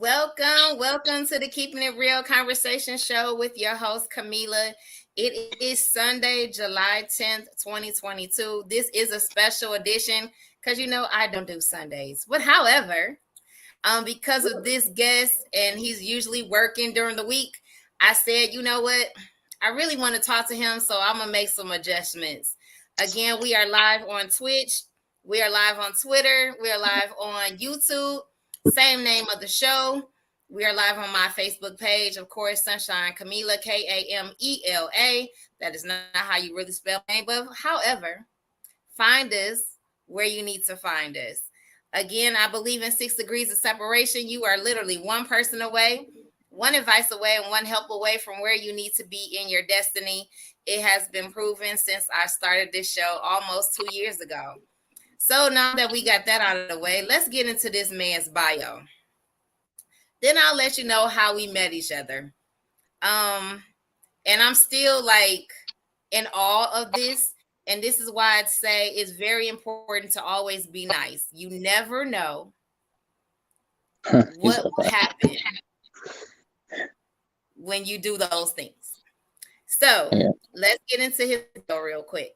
Welcome to the Keeping It Real Conversation Show with your host, Camila. It is Sunday, July 10th, 2022. This is a special edition because I don't do Sundays. But however, because of this guest and he's usually working during the week, I said, you know what? I really want to talk to him, so I'm going to make some adjustments. Again, we are live on Twitch. We are live on Twitter. We are live on YouTube. Same name of the show. We are live on my Facebook page, of course, Sunshine Camila, Kamela. That is not how you really spell my name, but however, find us where you need to find us. Again, I believe in 6 degrees of separation. You are literally one person away, one advice away, and one help away from where you need to be in your destiny. It has been proven since I started this show almost 2 years ago. So now that we got that out of the way, let's get into this man's bio. Then I'll let you know how we met each other. And I'm still in awe of this. And this is why I'd say it's very important to always be nice. You never know what will happen when you do those things. So let's get into his video real quick.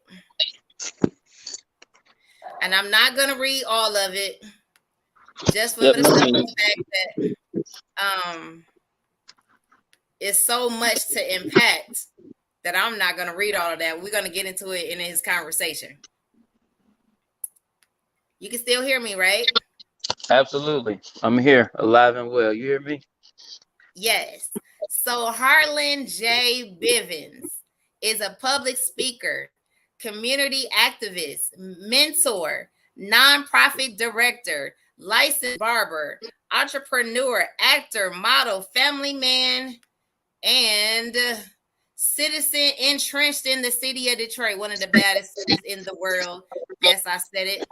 And I'm not going to read all of it just for the simple fact that it's so much to impact that I'm not going to read all of that. We're going to get into it in his conversation. You can still hear me, right? Absolutely. I'm here, alive and well. You hear me? Yes. So Harlan J. Bivens is a public speaker, community activist, mentor, nonprofit director, licensed barber, entrepreneur, actor, model, family man, and citizen entrenched in the city of Detroit, one of the baddest cities in the world. Yes, I said it.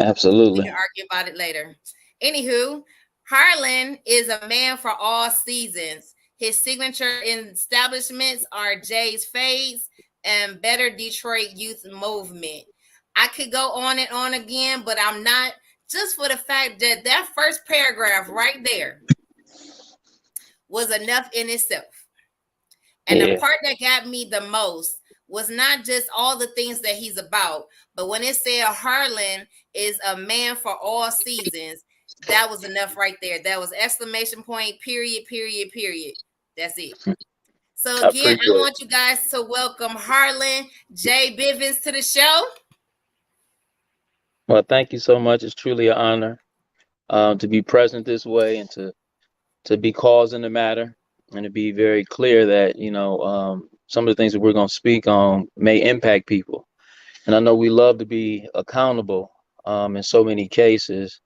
Absolutely. We can argue about it later. Anywho, Harlan is a man for all seasons. His signature establishments are Jay's Fades and Better Detroit Youth Movement. I could go on and on again, but I'm not, just for the fact that that first paragraph right there was enough in itself. And the part that got me the most was not just all the things that he's about, but when it said Harlan is a man for all seasons, that was enough right there. That was exclamation point, period. That's it. So again, I want you guys to welcome Harlan J. Bivens to the show. Well, thank you so much. It's truly an honor to be present this way and to be causing the matter and to be very clear that, some of the things that we're going to speak on may impact people. And I know we love to be accountable in so many cases.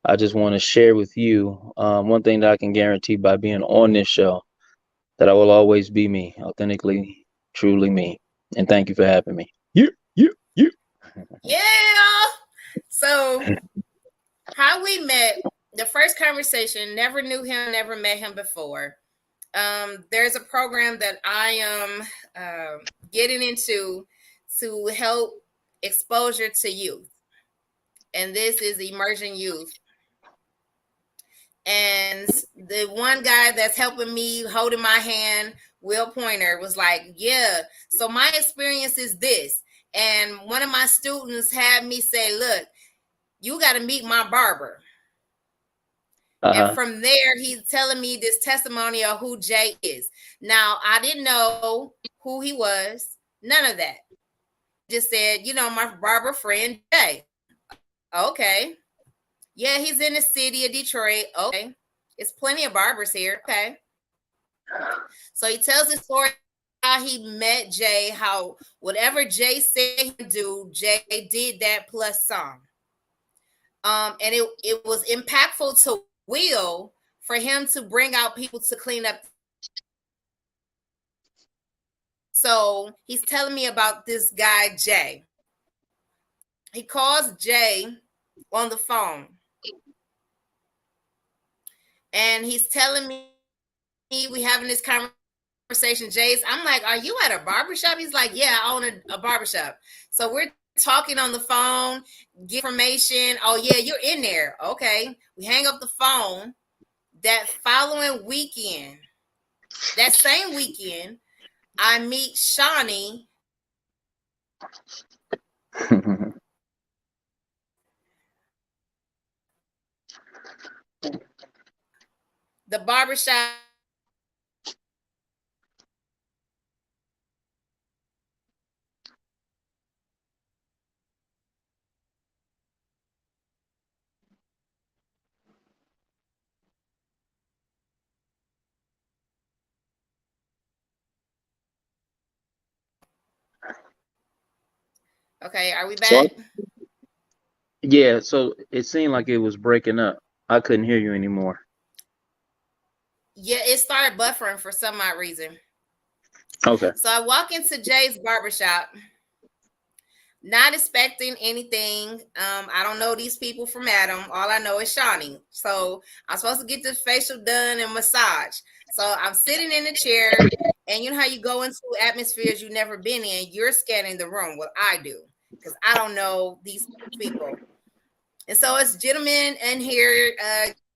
I just want to share with you one thing that I can guarantee by being on this show, that I will always be me, authentically, truly me. And thank you for having me. You. Yeah. So how we met, the first conversation, never knew him, never met him before. There's a program that I am getting into to help exposure to youth. And this is emerging youth. And the one guy that's helping me, holding my hand, Will Pointer, was like, yeah, so my experience is this. And one of my students had me say, look, you got to meet my barber. And from there, he's telling me this testimony of who Jay is. Now, I didn't know who he was. None of that. Just said, my barber friend, Jay. Okay. Yeah, he's in the city of Detroit. Okay. It's plenty of barbers here. Okay. So he tells the story how he met Jay, how whatever Jay said he would do, Jay did that plus some. And it was impactful to Will for him to bring out people to clean up. So he's telling me about this guy, Jay. He calls Jay on the phone. And he's telling me, we having this conversation, I'm like, are you at a barbershop? He's like, yeah, I own a barbershop. So we're talking on the phone, get information. Oh, yeah, you're in there. Okay. We hang up the phone. That following weekend, that same weekend, I meet Shawnee. The barbershop. Okay, are we So back? yeah, so it seemed like it was breaking up. I couldn't hear you anymore. Yeah, it started buffering for some odd reason. Okay. So I walk into Jay's barbershop, not expecting anything. I don't know these people from Adam. All I know is Shawnee. So I'm supposed to get this facial done and massage. So I'm sitting in the chair, and you know how you go into atmospheres you've never been in. You're scanning the room. Well, I do because I don't know these people. And so it's gentlemen in here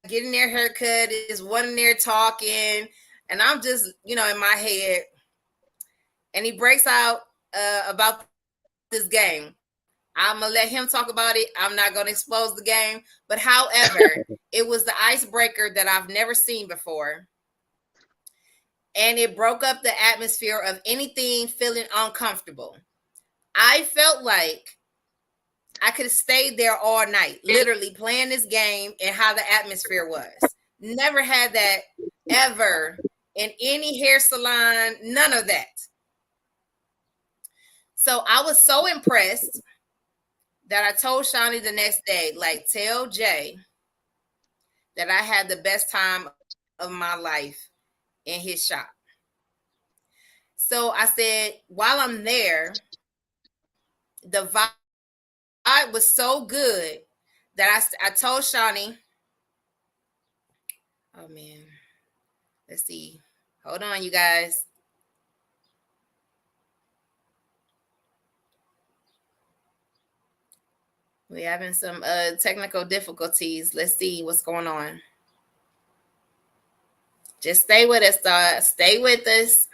getting their haircut. Is one in there talking, and I'm just in my head. And he breaks out about this game. I'm gonna let him talk about it. I'm not gonna expose the game, but however, it was the icebreaker that I've never seen before, and it broke up the atmosphere of anything feeling uncomfortable. I felt like I could have stayed there all night, literally playing this game and how the atmosphere was. Never had that ever in any hair salon, none of that. So I was so impressed that I told Shawnee the next day, like, tell Jay that I had the best time of my life in his shop. So I said, while I'm there, the vibe was so good that I told Shawnee, oh man, let's see. Hold on, you guys. We're having some technical difficulties. Let's see what's going on. Just stay with us, stay with us.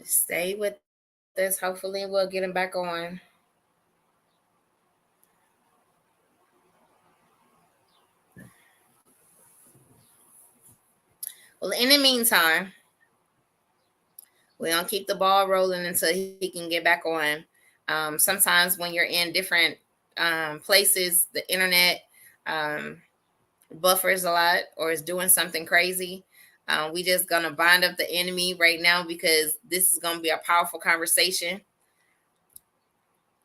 Stay with us. Hopefully, we'll get him back on. Well, in the meantime, we're gonna keep the ball rolling until he can get back on. Sometimes when you're in different places, the internet buffers a lot or is doing something crazy. We just gonna bind up the enemy right now because this is gonna be a powerful conversation.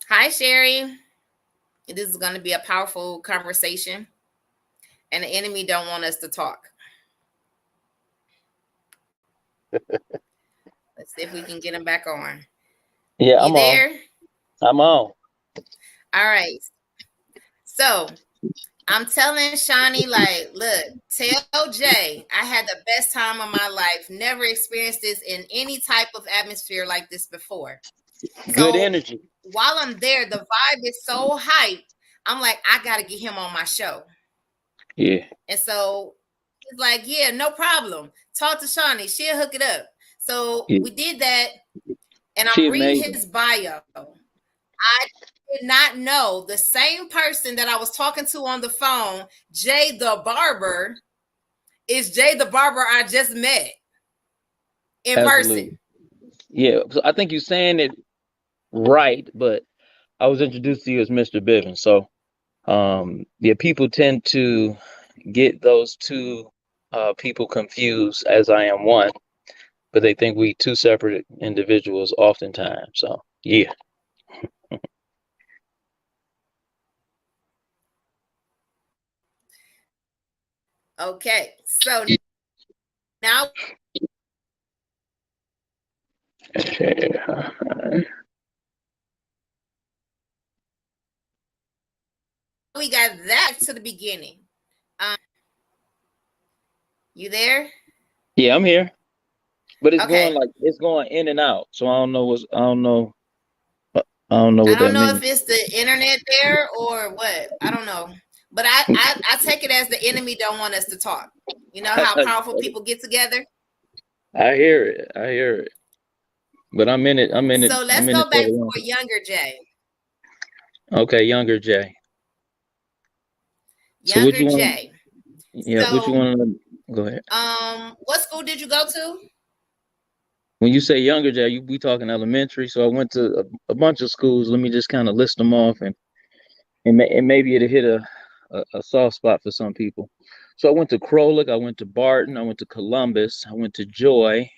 Hi, Sherry. This is gonna be a powerful conversation, and the enemy don't want us to talk. Let's see if we can get him back on. Yeah, You I'm on. there? I'm on. All right. So I'm telling Shawnee, like, look, tell Jay I had the best time of my life. Never experienced this in any type of atmosphere like this before. Good So energy. while I'm there, the vibe is so hype. I'm like, I gotta get him on my show. Yeah. And so he's like, yeah, no problem. Talk to Shawnee. She'll hook it up. So Yeah. we did that. And She I'm reading amazing. his bio. I did not know the same person that I was talking to on the phone, Jay the barber, is Jay the barber I just met in person. Absolutely. Yeah. So I think you're saying it right, but I was introduced to you as Mr. Bivens. So yeah, people tend to get those two people confused, as I am one, but they think we two separate individuals oftentimes. So yeah. Okay, so now we got that to the beginning. Um, you there? Yeah, I'm here. but it's going Okay. like it's going in and out. So I don't know I what don't that know if means. it's the internet there or what. I don't know. But I take it as the enemy don't want us to talk. You know how powerful people get together? I hear it. I hear it. But I'm in it. I'm in it. So I'm let's in it go for back the long. for younger Jay. Okay, younger Jay. So what Younger you want? Jay. Yeah, what you So want to go ahead. what school did you go to? When you say younger Jay, we talking elementary. So I went to a bunch of schools. Let me just kind of list them off, and maybe it'll hit a soft spot for some people. So I went to Crolick, I went to Barton, I went to Columbus, I went to Joy.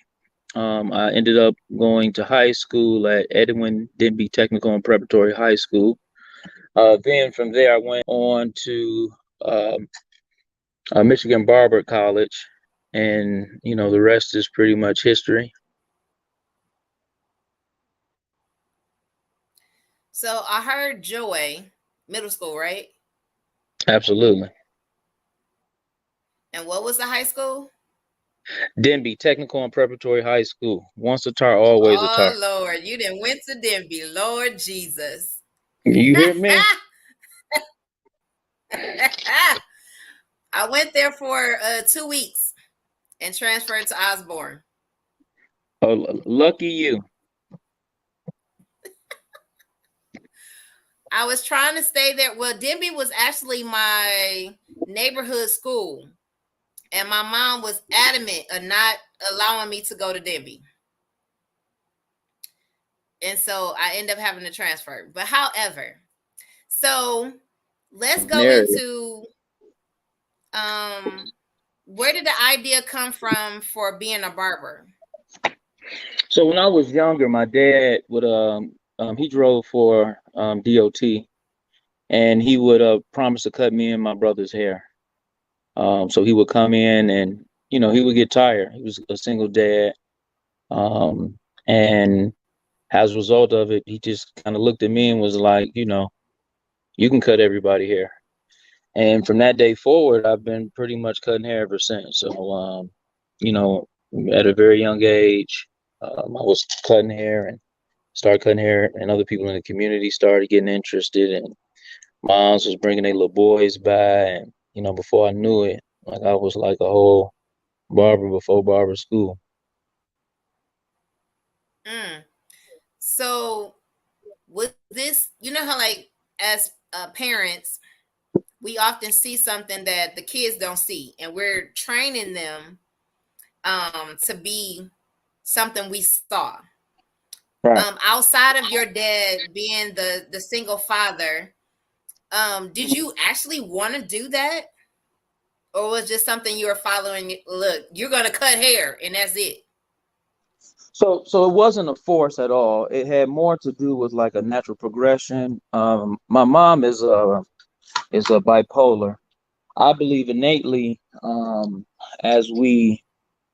I ended up going to high school at Edwin Denby Technical and Preparatory High School. Then from there, I went on to um, Michigan Barber College, and the rest is pretty much history. So I heard Joy Middle School, right? Absolutely. And what was the high school? Denby Technical and Preparatory High School. Once a tar, always a tar. Oh Lord, you didn't went to Denby, Lord Jesus. You hear me? I went there for 2 weeks and transferred to Osborne. Oh, lucky you. I was trying to stay there. Well, Denby was actually my neighborhood school, and my mom was adamant of not allowing me to go to Denby. And so I end up having to transfer. But however, so let's go Narrative. into where did the idea come from for being a barber? So when I was younger, my dad would he drove for DOT, and he would promise to cut me and my brother's hair. So he would come in, and he would get tired. He was a single dad, and as a result of it, he just kind of looked at me and was like, you can cut everybody hair. And from that day forward, I've been pretty much cutting hair ever since. So, you know, at a very young age, I was cutting hair and started cutting hair, and other people in the community started getting interested. And moms was bringing their little boys by, and before I knew it, like I was like a whole barber before barber school. Mm. So with this, you know how like as parents, we often see something that the kids don't see, and we're training them to be something we saw. Right. Outside of your dad being the single father, did you actually want to do that, or was just something you were following? Look, you're gonna cut hair, and that's it. So it wasn't a force at all. It had more to do with like a natural progression. My mom is a bipolar. I believe innately, as we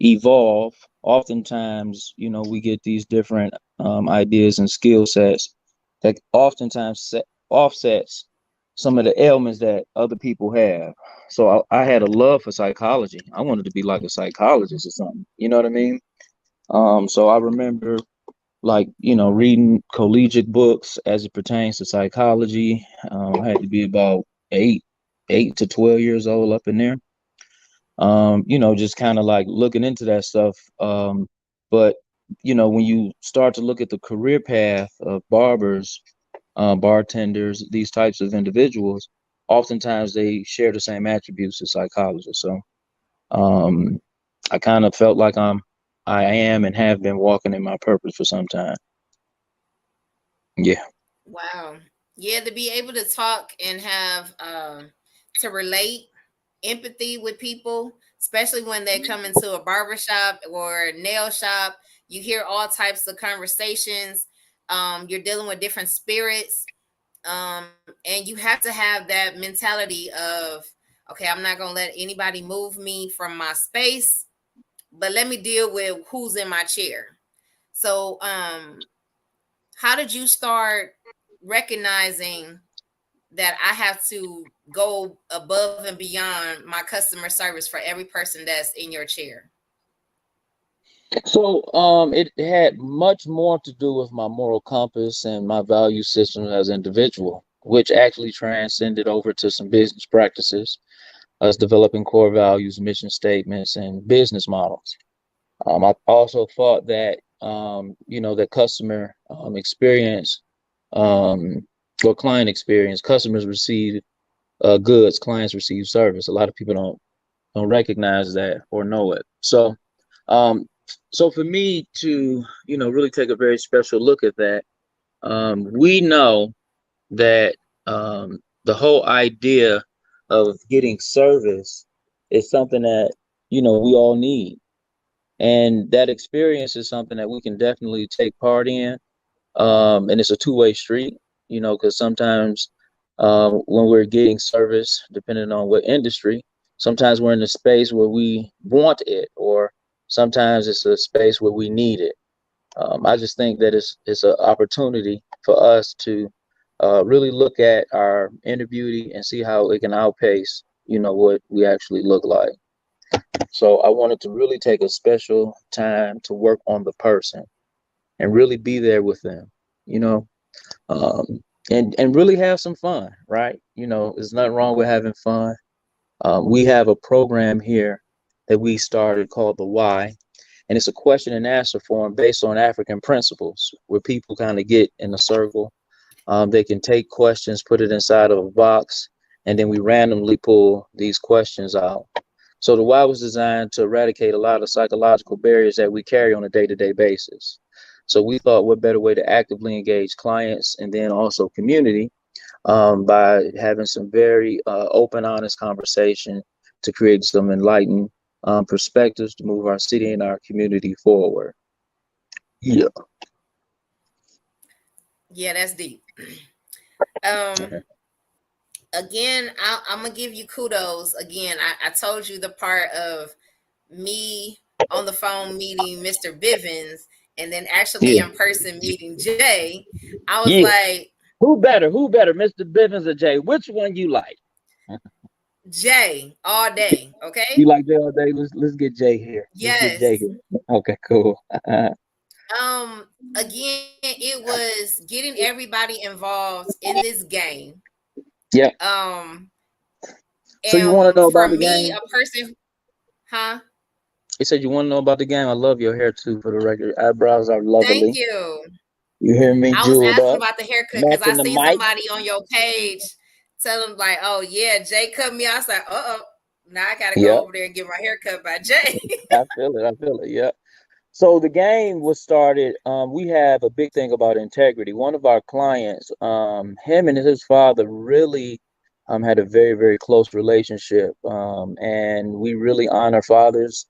evolve, oftentimes, we get these different ideas and skill sets that oftentimes offsets some of the ailments that other people have. So I had a love for psychology. I wanted to be like a psychologist or something. You know what I mean? So I remember like, reading collegiate books as it pertains to psychology. I had to be about 8 to 12 years old up in there. Just kind of like looking into that stuff. But when you start to look at the career path of barbers, bartenders, these types of individuals, oftentimes they share the same attributes as psychologists. So um, I kind of felt like I am and have been walking in my purpose for some time. Yeah. Wow. Yeah, to be able to talk and have to relate empathy with people, especially when they come into a barber shop or nail shop. You hear all types of conversations. You're dealing with different spirits. And you have to have that mentality of, okay, I'm not gonna let anybody move me from my space, but let me deal with who's in my chair. So how did you start recognizing that I have to go above and beyond my customer service for every person that's in your chair? So, it had much more to do with my moral compass and my value system as an individual, which actually transcended over to some business practices, us developing core values, mission statements, and business models. I also thought that, that customer experience, um, or client experience, customers receive goods, clients receive service. A lot of people don't recognize that or know it. Um, so for me to, really take a very special look at that, we know that the whole idea of getting service is something that, we all need. And that experience is something that we can definitely take part in. And it's a two-way street, because sometimes when we're getting service, depending on what industry, sometimes we're in a space where we want it, or sometimes it's a space where we need it. I just think that it's an opportunity for us to really look at our inner beauty and see how it can outpace, what we actually look like. So I wanted to really take a special time to work on the person and really be there with them, you know, um, and really have some fun, right? There's nothing wrong with having fun. We have a program here that we started called the Why, and it's a question and answer form based on African principles, where people kind of get in a circle. They can take questions, put it inside of a box, and then we randomly pull these questions out. So the why was designed to eradicate a lot of psychological barriers that we carry on a day-to-day basis. So we thought what better way to actively engage clients and then also community, by having some very open, honest conversation to create some enlightened perspectives to move our city and our community forward. Yeah. Yeah, that's deep. Um, again, I'm gonna give you kudos. Again, I told you the part of me on the phone meeting Mr. Bivens and then actually Yeah. in person meeting Jay. I was Yeah. like, Who better? Who better, Mr. Bivens or Jay? Which one you like? Jay all day. You Okay. like Jay all day? Let's get Jay here. Let's get Jay Yes. here. Okay, cool. Again, it was getting everybody involved in this game. Yeah. Um, So you want to and know for about the me, game? a person, huh? He said you want to know about the game. I love your hair too, for the record. Eyebrows are Thank lovely. you. You hear me? I was Jeweled asking up, about the haircut because I matching the seen mic. somebody on your page tell them like, "Oh yeah, Jay cut me." I was like, now I gotta go Yep. over there and get my hair cut by Jay." I feel it. I feel it. Yep. So the game was started. We have a big thing about integrity. One of our clients, him and his father really had a very, very close relationship. And we really honor fathers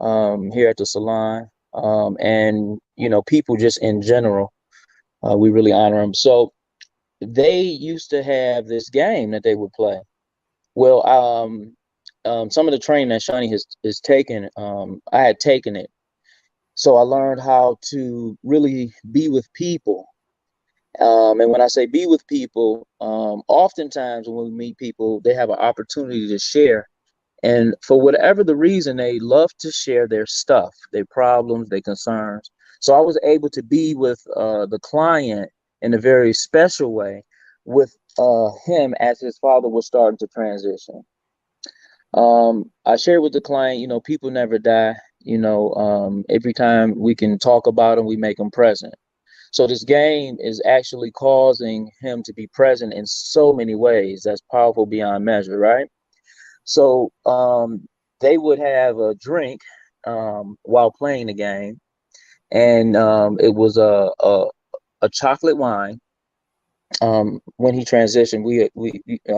here at the salon. And, people just in general, we really honor them. So they used to have this game that they would play. Well, some of the training that Shawnee has taken, I had taken it, so I learned how to really be with people. And when I say be with people, oftentimes when we meet people, they have an opportunity to share. And for whatever the reason, they love to share their stuff, their problems, their concerns. So I was able to be with the client in a very special way with him as his father was starting to transition. I shared with the client, people never die. Every time we can talk about them, we make them present. So this game is actually causing him to be present in so many ways. That's powerful beyond measure, right? So they would have a drink while playing the game, and it was a chocolate wine. When he transitioned,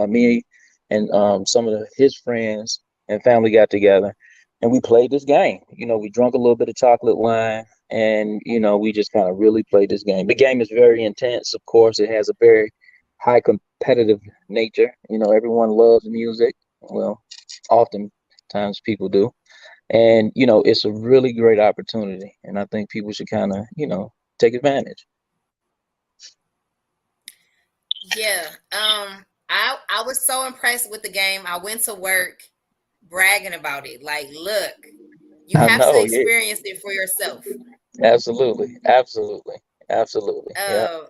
me and some of his friends and family got together, and we played this game. We drank a little bit of chocolate wine, and we just kind of really played this game. The game is very intense. Of course, it has a very high competitive nature. Everyone loves music. Well, oftentimes people do, and it's a really great opportunity, and I think people should kind of take advantage. Yeah. I was so impressed with the game. I went to work bragging about it. Like, look, You I have to know. Yeah. experience it for yourself. Absolutely. Absolutely. Absolutely. Yeah.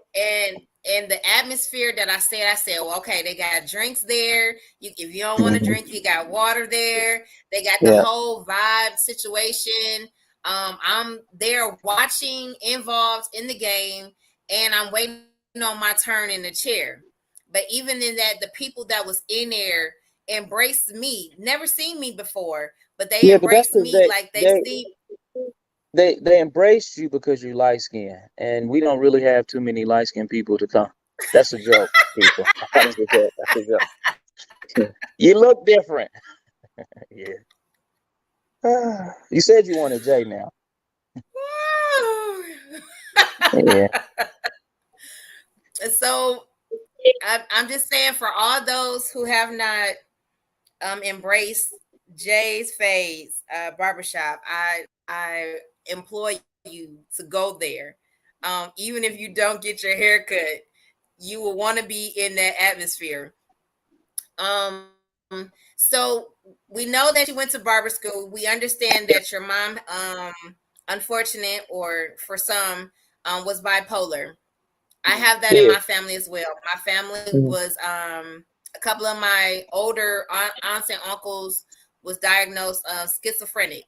And the atmosphere that I said, well, okay, they got drinks there. If you don't want to Hmm. drink, you got water there. They got the Yeah. whole vibe situation. I'm there watching, involved in the game, and I'm waiting on my turn in the chair. But even in that, the people that was in there embraced me. Never seen me before, but they Yeah, but that's embraced because me like they see. they embrace you because you're light skinned, and we don't really have too many light skinned people to come. That's a joke, people. That's a joke. That's a joke. You look different. Yeah. You said you wanted Jay now. Yeah. So I'm just saying, for all those who have not embraced Jay's Phase barbershop, I implore you to go there. Even if you don't get your hair cut, you will want to be in that atmosphere. So we know that you went to barber school. We understand that your mom, unfortunate or for some, was bipolar. I have that in Yeah. my family as well. My family Mhm. was a couple of my older aunts and uncles was diagnosed schizophrenic,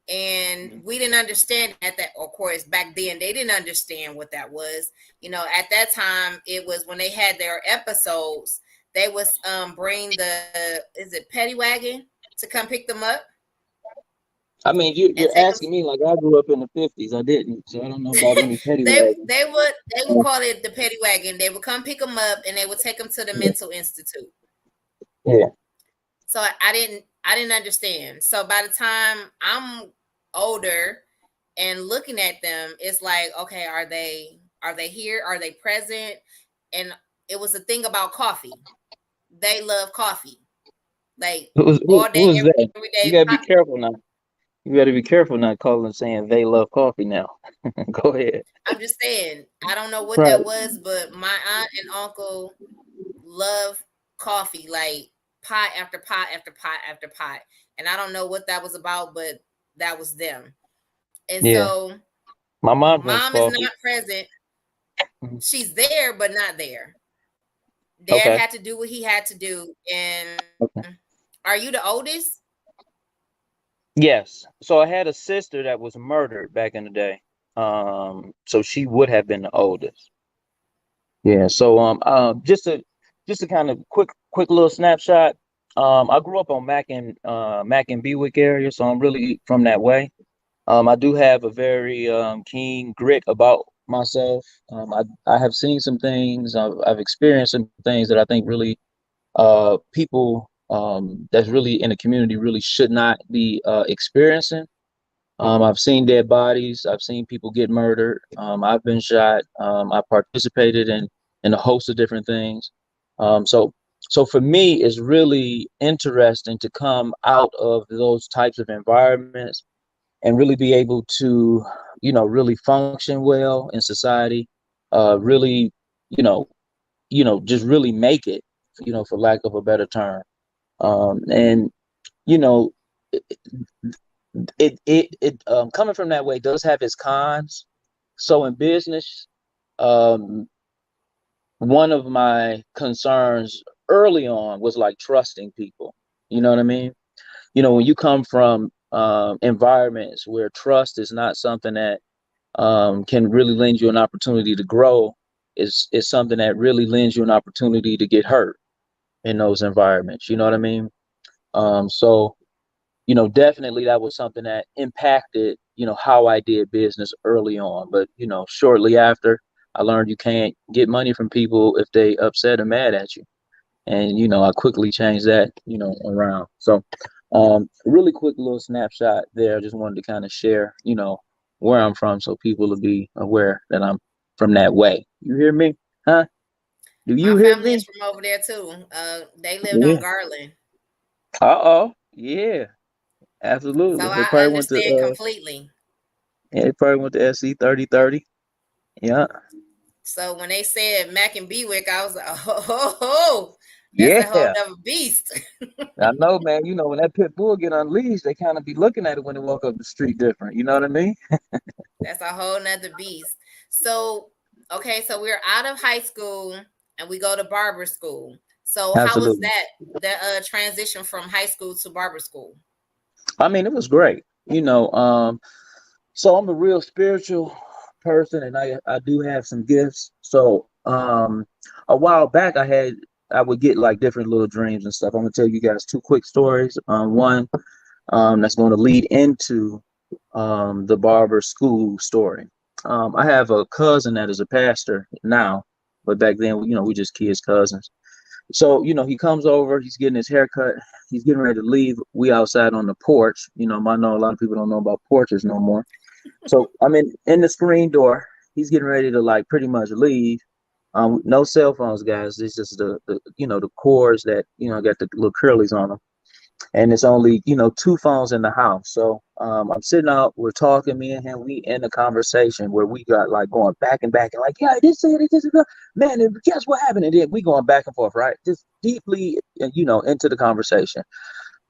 and Mhm. we didn't understand at that. Of course, back then they didn't understand what that was. You know, at that time it was when they had their episodes. They was bring the is it petty wagon to come pick them up I mean, and you're take them. asking me like I grew up in the '50s. I didn't, so I don't know about any petty they wagons. they would call it the petty wagon. They would come pick them up and they would take them to the Yeah. mental institute. Yeah. So I didn't understand. So by the time I'm older and looking at them, it's like, okay, are they here? Are they present? And it was a thing about coffee. They love coffee. Like all Who day, was every that? day. You gotta be careful now. You gotta be careful not calling saying they love coffee now. Go ahead. I'm just saying, I don't know what Right. that was, but my aunt and uncle love coffee, like pot after pot after pot after pot. And I don't know what that was about, but that was them. And Yeah. so My mom drinks mom is coffee. not present. Mhm. She's there, but not there. Dad Okay. had to do what he had to do. And Okay. are you the oldest? Yes. So I had a sister that was murdered back in the day. So she would have been the oldest. Yeah. So just a kind of quick little snapshot. I grew up on Mac and Bewick area, so I'm really from that way. I do have a very keen grit about myself. I have seen some things. I've experienced some things that I think really people that's really in the community really should not be experiencing. I've seen dead bodies. I've seen people get murdered. I've been shot. I participated in a host of different things. So for me, it's really interesting to come out of those types of environments and really be able to, really function well in society. Really, you know, just really make it, for lack of a better term. And you know, coming from that way does have its cons. So in business, um, one of my concerns early on was like trusting people. You know what I mean? When you come from environments where trust is not something that can really lend you an opportunity to grow, is something that really lends you an opportunity to get hurt in those environments. You know what I mean? So definitely that was something that impacted, how I did business early on. But, shortly after, I learned you can't get money from people if they upset or mad at you. And, I quickly changed that, around. So, really quick little snapshot there. I just wanted to kind of share, where I'm from so people will be aware that I'm from that way. You hear me? Huh? Do My you hear family is me? from over there too. They lived on Yeah. Garland. Uh-oh. Yeah, So absolutely. They I probably went to understand completely. yeah, they probably went to SC 3030. Yeah. So when they said Mac and Bewick, I was like, oh, That's a whole Yeah, other beast. I know, man. You know, when that pit bull get unleashed, they kind of be looking at it when they walk up the street different. You know what I mean? That's a whole nother beast. So, okay, so we're out of high school and we go to barber school. So, how was Absolutely. that the transition from high school to barber school? I mean, it was great. So I'm a real spiritual person, and I do have some gifts. So a while back, I would get like different little dreams and stuff. I'm gonna tell you guys two quick stories. One that's going to lead into the barber school story. I have a cousin that is a pastor now, but back then, we just kids, cousins. So, he comes over, he's getting his hair cut, he's getting ready to leave. We outside on the porch. I know a lot of people don't know about porches no more. So I'm in the screen door. He's getting ready to like pretty much leave. No cell phones, guys. It's just the cords that got the little curlies on them, and it's only two phones in the house. So I'm sitting out, we're talking, me and him, we in a conversation where we got like going back and back and like, yeah, this is it, this is man, and guess what happened, and then we going back and forth, right, just deeply into the conversation.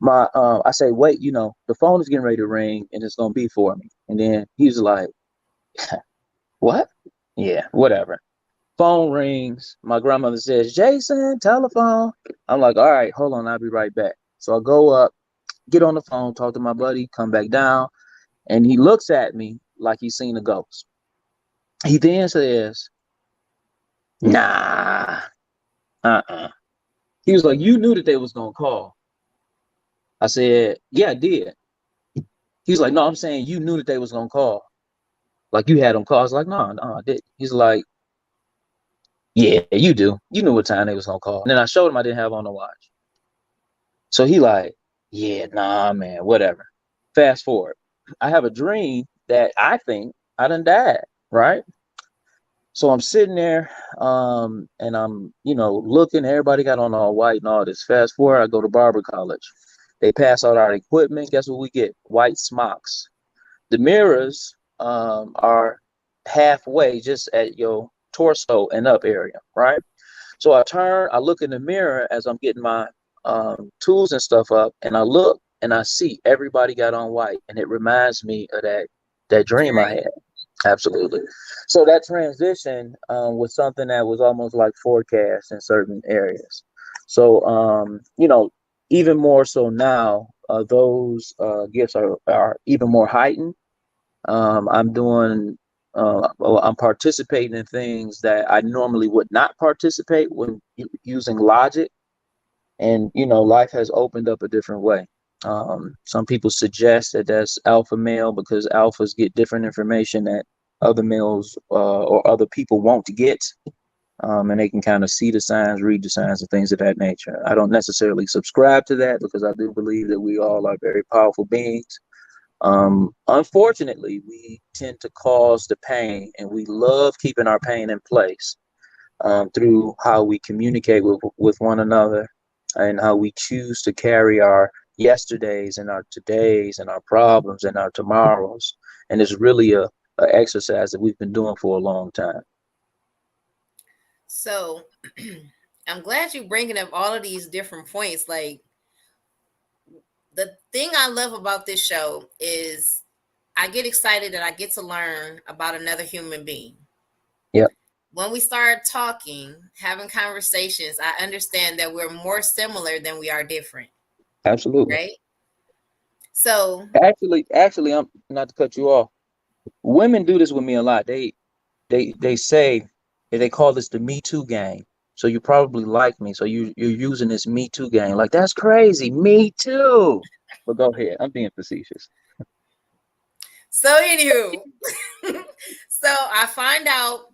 I say, wait, the phone is getting ready to ring and it's gonna be for me, and then he's like, what? Yeah, whatever. Phone rings, my grandmother says, Jason, telephone. I'm like, all right, hold on, I'll be right back. So I go up, get on the phone, talk to my buddy, come back down, and he looks at me like he's seen a ghost. He then says, nah, uh-uh. He was like, you knew that they was gonna call. I said, yeah, I did. He was like, no, I'm saying you knew that they was gonna call. Like you had them call. I was like, no, I didn't. He's like, yeah, you do. You knew what time they was gonna call. And then I showed him I didn't have on the watch. So he like, yeah, nah, man, whatever. Fast forward. I have a dream that I think I done died, right? So I'm sitting there, and I'm, looking, everybody got on all white and all this. Fast forward, I go to barber college. They pass out our equipment. Guess what we get? White smocks. The mirrors are halfway just at your torso and up area, right? So I turn, I look in the mirror as I'm getting my tools and stuff up, and I look and I see everybody got on white, and it reminds me of that dream I Dream. had. Absolutely. So that transition was something that was almost like forecast in certain areas. So even more so now, those gifts are even more heightened. I'm doing, I'm participating in things that I normally would not participate when using logic. And, life has opened up a different way. Some people suggest that that's alpha male because alphas get different information that other males or other people won't get. And they can kind of see the signs, read the signs, and things of that nature. I don't necessarily subscribe to that because I do believe that we all are very powerful beings. Unfortunately, we tend to cause the pain, and we love keeping our pain in place through how we communicate with one another and how we choose to carry our yesterdays and our todays and our problems and our tomorrows. And it's really a exercise that we've been doing for a long time. So, I'm glad you're bringing up all of these different points. Like, the thing I love about this show is I get excited that I get to learn about another human being. Yep. When we start talking, having conversations, I understand that we're more similar than we are different, Absolutely. right? So, Actually, I'm not to cut you off. Women do this with me a lot. They say they call this the Me Too gang. So you probably like me. So you're using this Me Too gang. Like that's crazy. Me too. But go ahead. I'm being facetious. anywho, so I find out,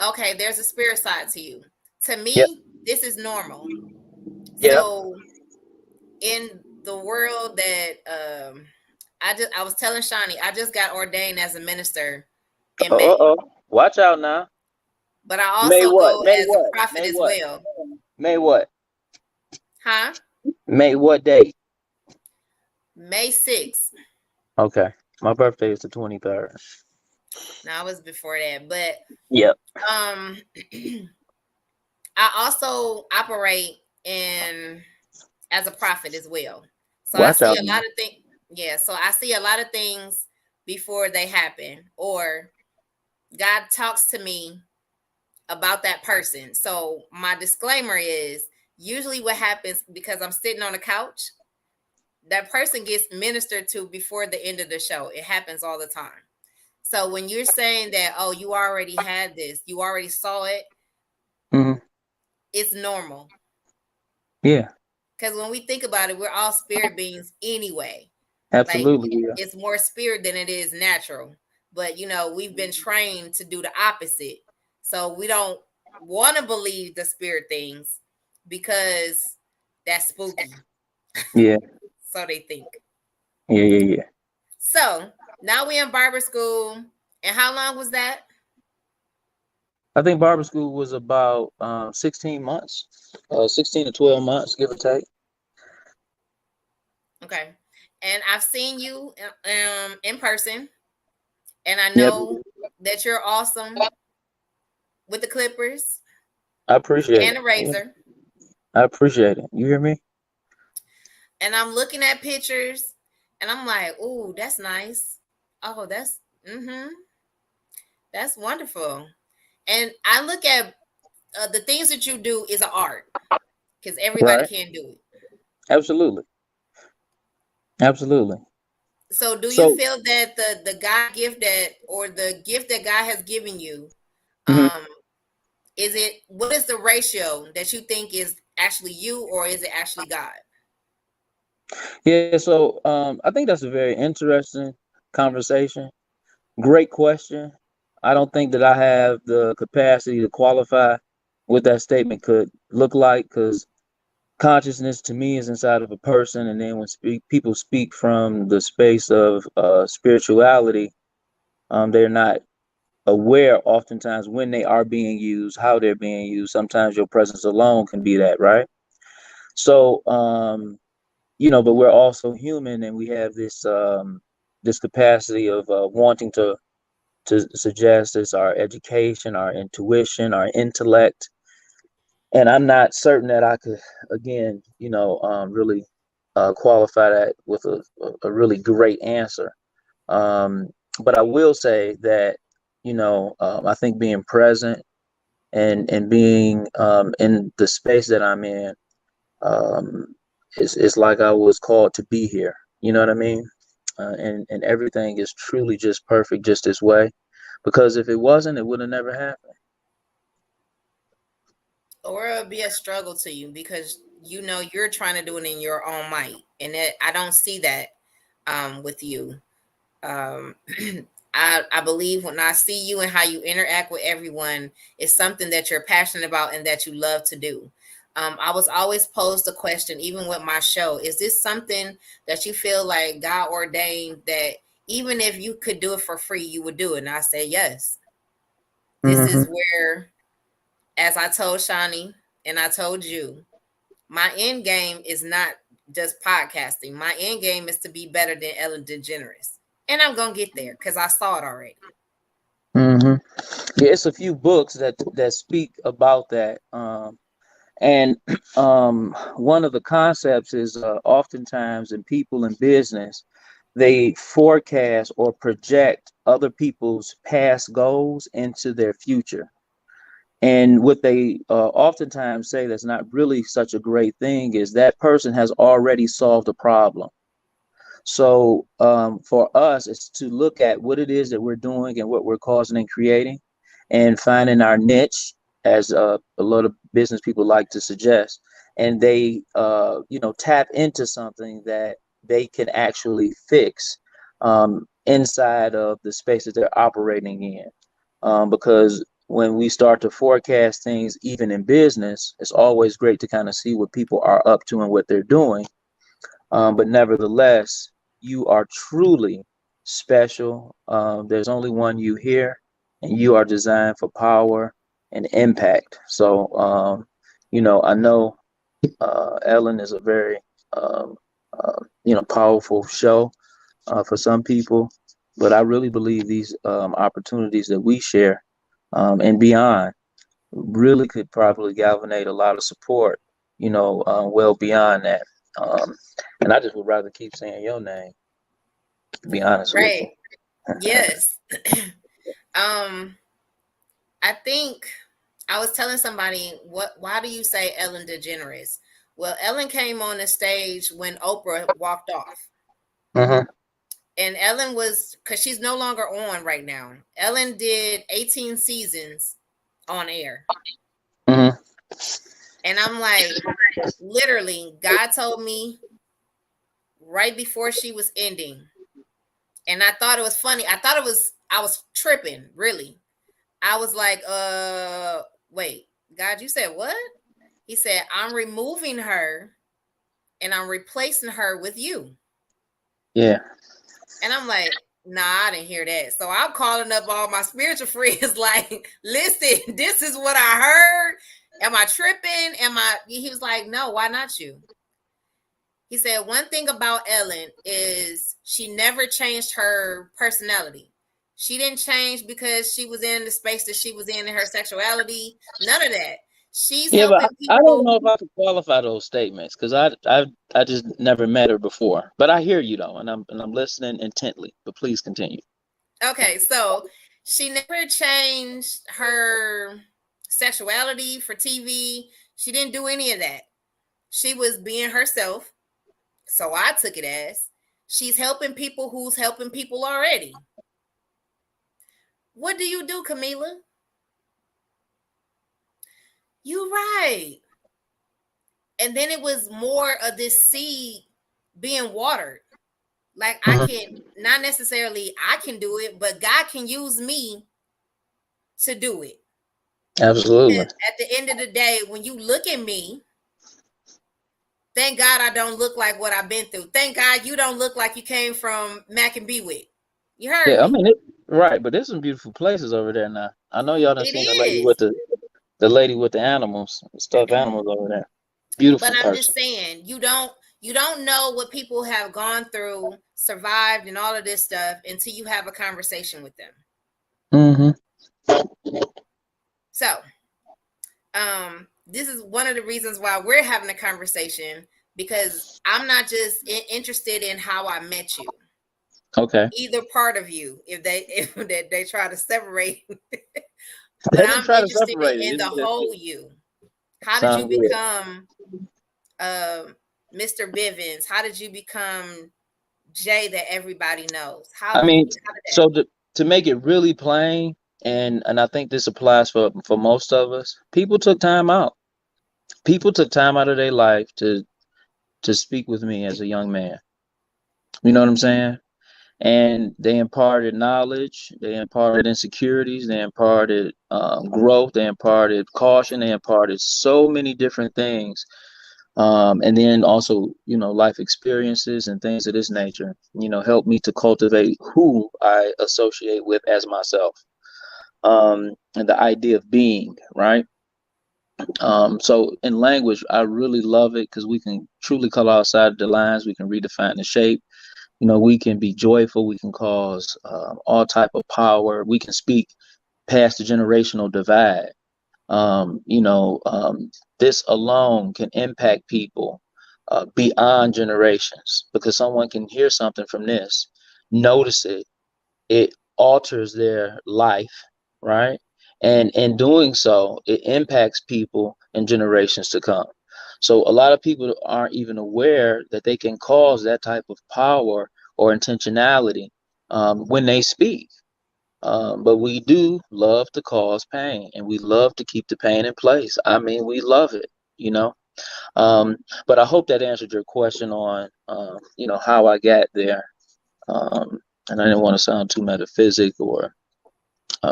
okay, there's a spirit side to you. To Yep. me, this is normal. Yep. So in the world that I was telling Shawnee, I just got ordained as a minister in May. Uh-oh. Watch out now. But I May also what? go May as a what? prophet May as what? well. May what? Huh? May what date? May 6th. Okay. My birthday is the 23rd. No, I was before that. But Yep. I also operate and as a prophet as well. So I Watch see out a lot now. of things. Yeah, so I see a lot of things before they happen, or God talks to me about that person. So my disclaimer is usually what happens because I'm sitting on the couch, that person gets ministered to before the end of the show. It happens all the time. So when you're saying that, oh, you already had this, you already saw it, Hmm. it's normal. Yeah, Because when we think about it, we're all spirit beings anyway. Like absolutely. Yeah. it's more spirit than it is natural. But we've been trained to do the opposite. So we don't want to believe the spirit things because that's spooky. Yeah. So they think. Yeah. Yeah. Yeah. So now we in barber school. And how long was that? I think barber school was about 16 months, 16 to 12 months, give or take. Okay. And I've seen you in person, and I Yep. know that you're awesome with the clippers I appreciate and it. the Yeah, razor. I appreciate it. You hear me? And I'm looking at pictures, and I'm like, "Ooh, that's nice. Oh, mm-hmm, that's wonderful." And I look at the things that you do is an art because everybody Right. can't do it. Absolutely. Absolutely. So, do you So, feel that the God gift that or the gift that God has given you, mhm. um, is it what is the ratio that you think is actually you or is it actually God? Yeah. So, I think that's a very interesting conversation. Great question. I don't think that I have the capacity to qualify what that statement could look like because consciousness to me is inside of a person, and then when people speak from the space of spirituality, they're not aware oftentimes when they are being used, how they're being used. Sometimes your presence alone can be that, right? So, but we're also human, and we have this capacity of wanting to suggest it's our education, our intuition, our intellect. And I'm not certain that I could, again, really qualify that with a really great answer. Um, but I will say that, I think being present and being in the space that I'm in, um, it's like I was called to be here. You know what I mean? And everything is truly just perfect just this way. Because if it wasn't, it would have never happened. Or it'll be a struggle to you because you're trying to do it in your own might, and I don't see that with you. Um, I believe when I see you and how you interact with everyone is something that you're passionate about and that you love to do. I was always posed the question, even with my show, is this something that you feel like God ordained that even if you could do it for free, you would do it? And I say yes. This Hmm. is where, as I told Shawnee and I told you, my end game is not just podcasting. My end game is to be better than Ellen DeGeneres. And I'm gonna get there because I saw it already. Hmm. Yeah, it's a few books that speak about that. And one of the concepts is oftentimes in people in business, they forecast or project other people's past goals into their future. And what they oftentimes say that's not really such a great thing is that person has already solved a problem. So for us, it's to look at what it is that we're doing and what we're causing and creating, and finding our niche, as a lot of business people like to suggest, and they tap into something that they can actually fix inside of the space that they're operating in. Because when we start to forecast things, even in business, it's always great to kind of see what people are up to and what they're doing, but nevertheless, you are truly special. There's only one you here, and you are designed for power and impact. So, I know Ellen is a very, powerful show for some people, but I really believe these opportunities that we share and beyond really could probably galvanize a lot of support. well beyond that. Um, and I just would rather keep saying your name, to be honest with you. Right. Yes. um, I think I was telling somebody why do you say Ellen DeGeneres? Well, Ellen came on the stage when Oprah walked off. Mm-hmm. And Ellen was, because she's no longer on right now. Ellen did 18 seasons on air. Mm-hmm. And I'm like, literally, God told me right before she was ending. And I thought it was funny. I was tripping, really. I was like, wait, God, you said what? He said, I'm removing her and I'm replacing her with you. Yeah. And I'm like, nah, I didn't hear that. So I'm calling up all my spiritual friends, like, listen, this is what I heard. Am I tripping? He was like, no, why not you? He said, one thing about Ellen is she never changed her personality. She didn't change because she was in the space that she was in her sexuality. None of that. She's Yeah, but helping I don't people. know if I could qualify those statements because I just never met her before. But I hear you though, and I'm listening intently. But please continue. Okay, so she never changed her sexuality for TV. She didn't do any of that. She was being herself. So I took it as she's helping people who's helping people already. What do you do, Camila? You right. And then it was more of this seed being watered. Like I Mhm. can not necessarily I can do it, but God can use me to do it. Absolutely. Because at the end of the day, when you look at me, thank God I don't look like what I've been through. Thank God you don't look like you came from Mac and Bewick. You heard Yeah, I me. mean right, but there's some beautiful places over there now. I know y'all done It seen the lady is. with the lady with the animals, the stuffed animals over there. But Beautiful I'm person. just saying, you don't know what people have gone through, survived, and all of this stuff until you have a conversation with them. Mm-hmm. So, this is one of the reasons why we're having a conversation because I'm not just interested in how I met you, Okay. either part of you, if they try to separate, but They didn't I'm try to interested separate in it. the whole you. How did you Sound good. become Mr. Bivens? How did you become Jay that everybody knows? I mean, How did that? so to make it really plain, and I think this applies for most of us, people took time out. People took time out of their life to speak with me as a young man. You know what I'm saying? And they imparted knowledge, they imparted insecurities, they imparted growth, they imparted caution, they imparted so many different things. And then also, life experiences and things of this nature, help me to cultivate who I associate with as myself. And the idea of being, right? So in language, I really love it because we can truly color outside the lines. We can redefine the shape. We can be joyful. We can cause all type of power. We can speak past the generational divide. Um, you know, um, this alone can impact people beyond generations because someone can hear something from this, notice it, it alters their life, right? And in doing so, it impacts people in generations to come. So a lot of people aren't even aware that they can cause that type of power or intentionality when they speak. But we do love to cause pain and we love to keep the pain in place. I mean, we love it, you know. Um, but I hope that answered your question on, how I got there. Um, and I didn't want to sound too metaphysic or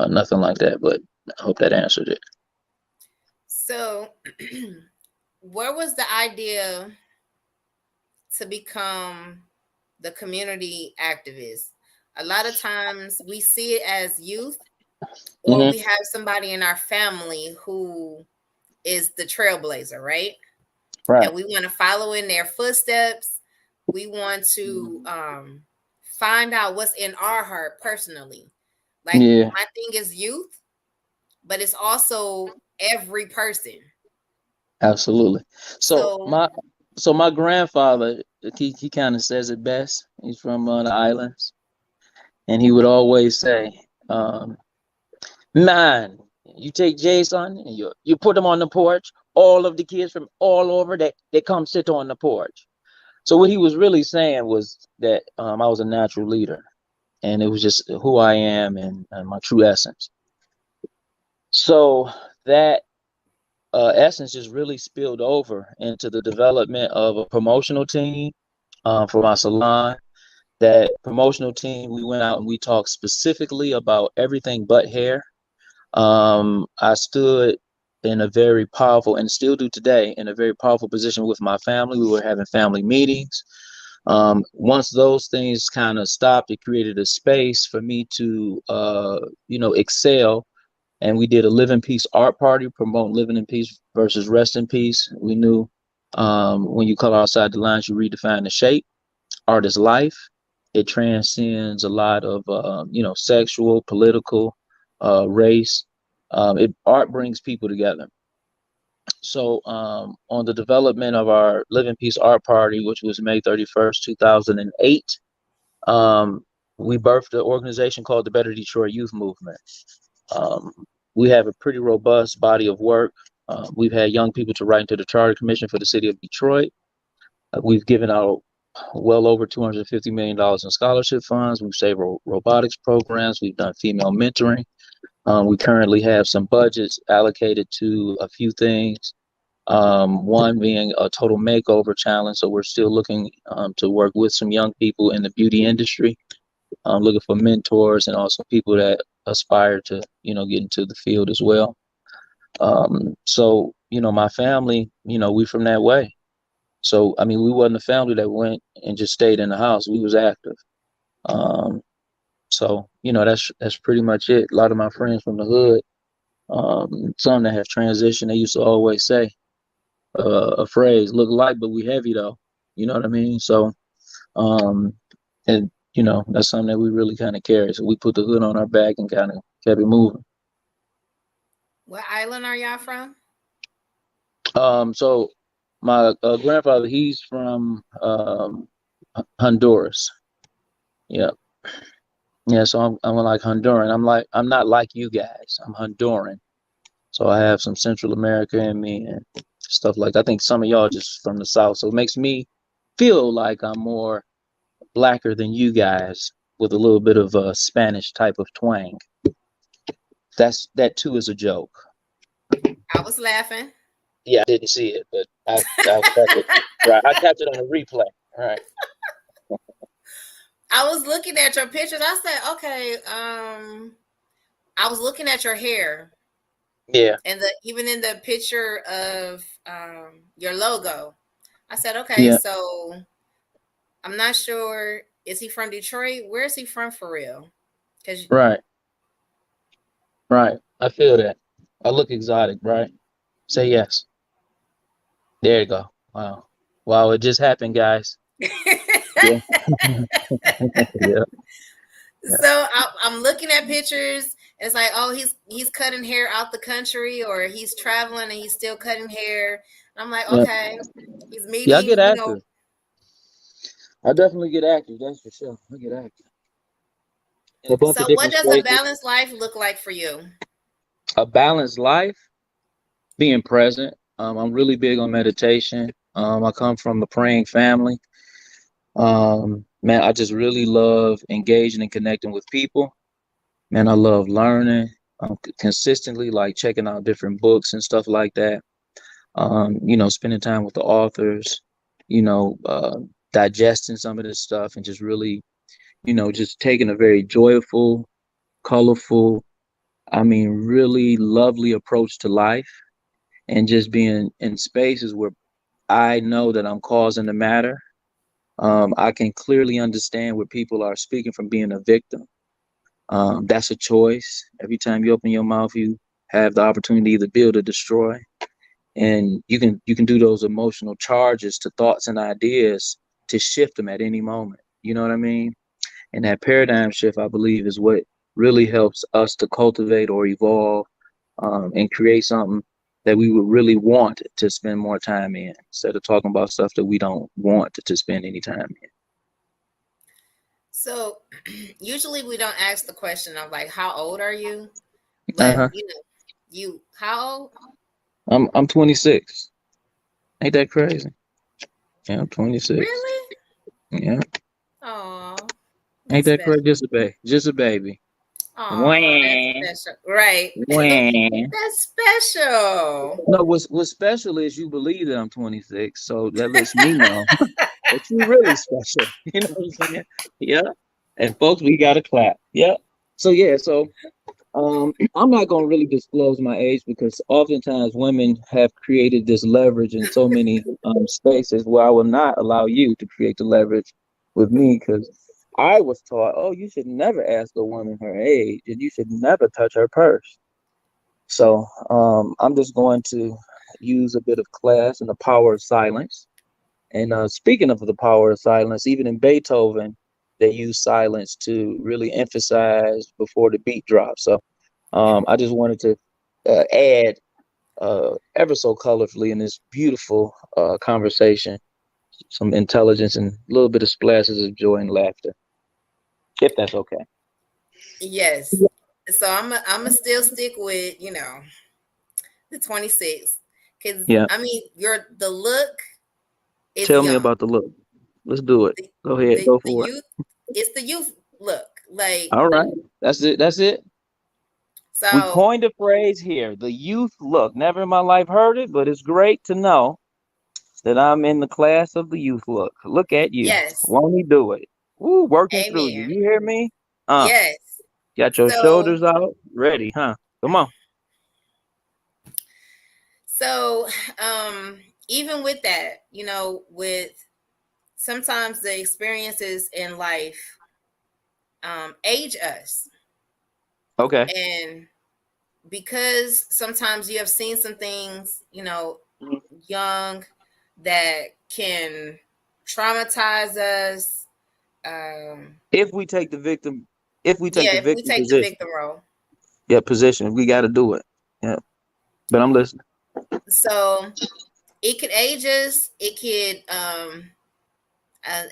nothing like that, but I hope that answered it. So, where was the idea to become the community activist? A lot of times we see it as youth, or Hmm. we have somebody in our family who is the trailblazer, right? Right. And we want to follow in their footsteps. We want to find out what's in our heart personally. Like Yeah. my thing is youth, but it's also every person. Absolutely. So So my grandfather, he kind of says it best. He's from the islands, and he would always say, um, "Man, you take Jason and you put him on the porch. All of the kids from all over they come sit on the porch." So what he was really saying was that I was a natural leader, and it was just who I am and my true essence. So that essence just really spilled over into the development of a promotional team for my salon. That promotional team, we went out and we talked specifically about everything but hair. I stood in a very powerful, and still do today, in a very powerful position with my family. We were having family meetings. Once those things kind of stopped, it created a space for me to, excel. And we did a Live in Peace art party, promote living in peace versus rest in peace. We knew when you color outside the lines, you redefine the shape. Art is life. It transcends a lot of, sexual, political, race. Art brings people together. So on the development of our Live in Peace art party, which was May 31st, 2008, um, we birthed an organization called the Better Detroit Youth Movement. Um, we have a pretty robust body of work. We've had young people to write into the Charter Commission for the city of Detroit. We've given out well over $250 million in scholarship funds. We've saved robotics programs. We've done female mentoring. We currently have some budgets allocated to a few things. One being a total makeover challenge. So we're still looking to work with some young people in the beauty industry, looking for mentors and also people that aspire to, get into the field as well. So, my family, we from that way. So, I mean, we wasn't a family that went and just stayed in the house. We was active. Um, so, that's pretty much it. A lot of my friends from the hood, some that have transitioned, they used to always say a phrase, look light, but we heavy though. You know what I mean? So, um, and that's something that we really kind of carry. So we put the hood on our back and kind of kept it moving. what island are y'all from? So my grandfather, he's from Honduras. Yeah, yeah. So I'm like Honduran. I'm not like you guys. I'm Honduran. So I have some Central America in me and stuff like that. I think some of y'all just from the South. So it makes me feel like I'm more blacker than you guys with a little bit of a Spanish type of twang. That too is a joke. I was laughing. Yeah, I didn't see it, but I'll catch it. Right, I catch it on a replay. All right. I was looking at your pictures. I said, okay, I was looking at your hair. Yeah. And even in the picture of your logo. I said, okay, Yeah. so I'm not sure. Is he from Detroit? Where is he from for real? Because Right. Right. I feel that. I look exotic, right? Say yes. There you go. Wow. Wow, it just happened, guys. Yeah. Yeah. so I'm looking at pictures. It's like, oh, he's cutting hair out the country, or he's traveling and he's still cutting hair. And I'm like, Yeah. okay, he's Yeah, I meeting, get active. I definitely get active, that's for sure. I get active. In a bunch of So, what different does a spaces. balanced life look like for you? A balanced life, being present. I'm really big on meditation. I come from a praying family. Man, I just really love engaging and connecting with people. Man, I love learning consistently, like checking out different books and stuff like that. Spending time with the authors, you know, uh, digesting some of this stuff and just really, just taking a very joyful, colorful, I mean, really lovely approach to life and just being in spaces where I know that I'm causing the matter. I can clearly understand where people are speaking from being a victim. That's a choice. Every time you open your mouth, you have the opportunity to either build or destroy. And you can do those emotional charges to thoughts and ideas to shift them at any moment. You know what I mean? And that paradigm shift, I believe, is what really helps us to cultivate or evolve and create something. that we would really want to spend more time in, instead of talking about stuff that we don't want to spend any time in. So usually we don't ask the question of like, how old are you? But Uh-huh. you how old? I'm 26. Ain't that crazy? Yeah, I'm 26. Really? Yeah. Oh, Ain't that's that special. crazy? Just a baby. Just a baby. Oh, that's Wah, special. Right. wah. That's special. No, what's special is you believe that I'm 26, so that lets me know that you're really special. You know what I'm saying? Yeah. And folks, we gotta clap. Yeah. So yeah, so I'm not gonna really disclose my age because oftentimes women have created this leverage in so many spaces where I will not allow you to create the leverage with me, because I was taught, oh, you should never ask a woman her age and you should never touch her purse. So I'm just going to use a bit of class and the power of silence. And speaking of the power of silence, even in Beethoven, they use silence to really emphasize before the beat drops. So I just wanted to add ever so colorfully in this beautiful conversation some intelligence and a little bit of splashes of joy and laughter, if that's okay. Yes. So I'm still stick with, the 26. Cause Yeah. I mean, the look is Tell me young. about the look. Let's do it. The Go ahead. the, Go the for it. youth, it's the youth look. Like, All right. That's it. That's it. We so coined a phrase here, the youth look. Never in my life heard it, but it's great to know that I'm in the class of the youth look. Look at you. yes. Won't he do it? Woo, working through you. Amen. You hear me? Yes. Got your So shoulders out. Ready, huh? Come on. so even with that, with sometimes the experiences in life age us. Okay. And because sometimes you have seen some things, young that can traumatize us. Um, If we take the victim, if we take yeah, the if we victim take the position, victim role. yeah, position, we got to do it. Yeah. But I'm listening. So it could age us. It could,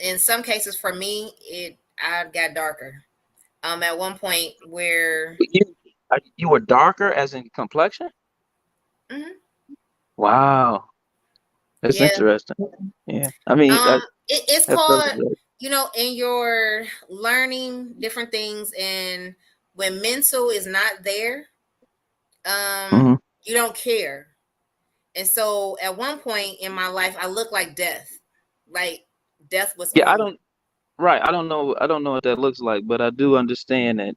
in some cases, for me, I got darker. At one point where, You were darker as in complexion? mhm, Wow. That's yeah, interesting. Yeah. I mean, it's that's called, perfect. in your learning different things, and when mental is not there, Hmm. you don't care. And so at one point in my life, I looked like death. Like death was Yeah, on me. right. I don't know what that looks like, but I do understand that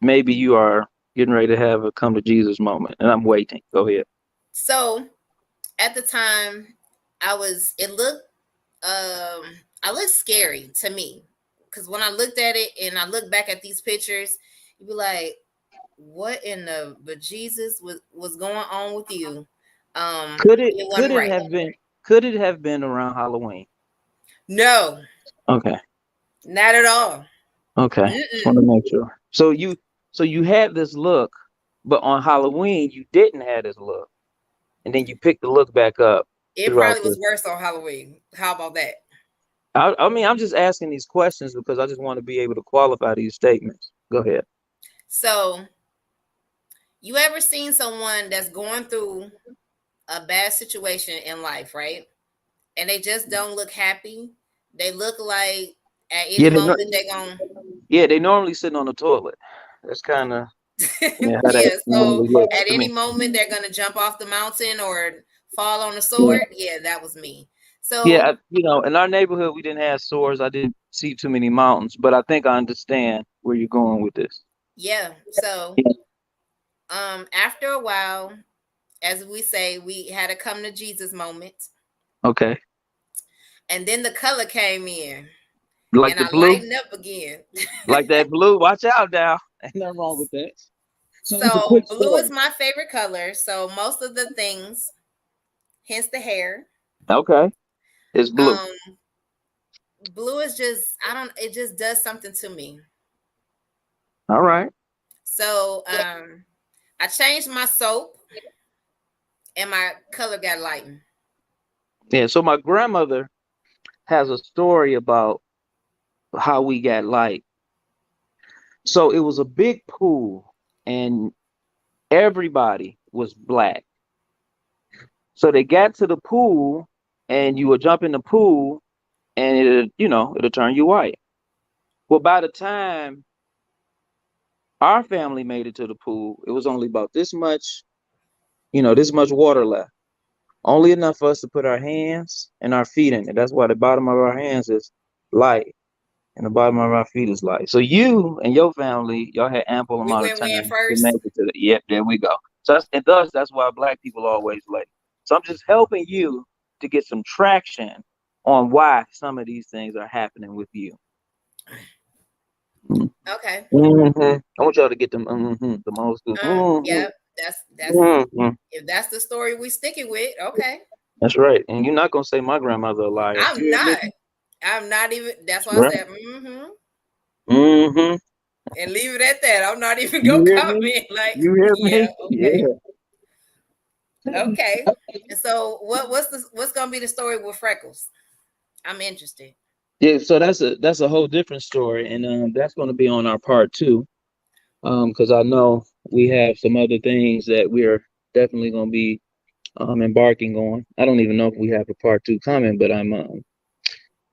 maybe you are getting ready to have a come to Jesus moment, and I'm waiting. Go ahead. So at the time, it looked, I looked scary to me. Because when I looked at it and I look back at these pictures, you'd be like, what in the bejesus was going on with you? It Could wasn't it right. have been could it have been around Halloween? No, Okay. not at all. Okay. Just want Mm-mm. to make sure. So you had this look, but on Halloween you didn't have this look, and then you picked the look back up It throughout probably the. was worse on Halloween. How about that? I mean, I'm just asking these questions because I just want to be able to qualify these statements. Go ahead. So, you ever seen someone that's going through a bad situation in life, right? And they just don't look happy. They look like at any Yeah, moment they're going yeah, they normally sitting on the toilet. That's kind of, yeah, how that yeah, so normally looks at to any me. moment they're going to jump off the mountain or fall on the Yeah, sword. Yeah, that was me. yeah. So, In our neighborhood, we didn't have swords. I didn't see too many mountains, but I think I understand where you're going with this. yeah. So, Yeah. after a while, as we say, we had a come to Jesus moment. Okay, And then the color came in like and the I blue, lightened up again. like that blue. Watch out now. Ain't nothing wrong with that. So it's a So quick blue is story. my favorite color. So most of the things, hence the hair, Okay, it's blue. um, blue is just, I don't, it just does something to me. All right. So I changed my soap and my color got lightened. Yeah. So my grandmother has a story about how we got light. So it was a big pool, and everybody was black. So they got to the pool, and you would jump in the pool, and it'll turn you white. Well, by the time our family made it to the pool, it was only about this much water left. Only enough for us to put our hands and our feet in it. That's why the bottom of our hands is light and the bottom of our feet is light. So you and your family, y'all had ample We amount of went time in to make first. it to the. Yep, there we go. So that's why black people are always late. So I'm just helping you to get some traction on why some of these things are happening with you. Okay. I want y'all to get them the most. Yeah, that's if that's the story we sticking with, okay. That's right. And you're not gonna say my grandmother a liar. I'm You hear not. me? I'm not even. That's why I Right. said mm-hmm, Mm-hmm. and leave it at that. I'm not even You gonna hear me? comment. Like, You hear yeah, me? okay, Yeah. okay. And so, what's gonna be the story with Freckles? I'm interested. Yeah. So that's a whole different story, and that's going to be on our part two. Because I know we have some other things that we're definitely going to be embarking on. I don't even know if we have a part two coming, but I'm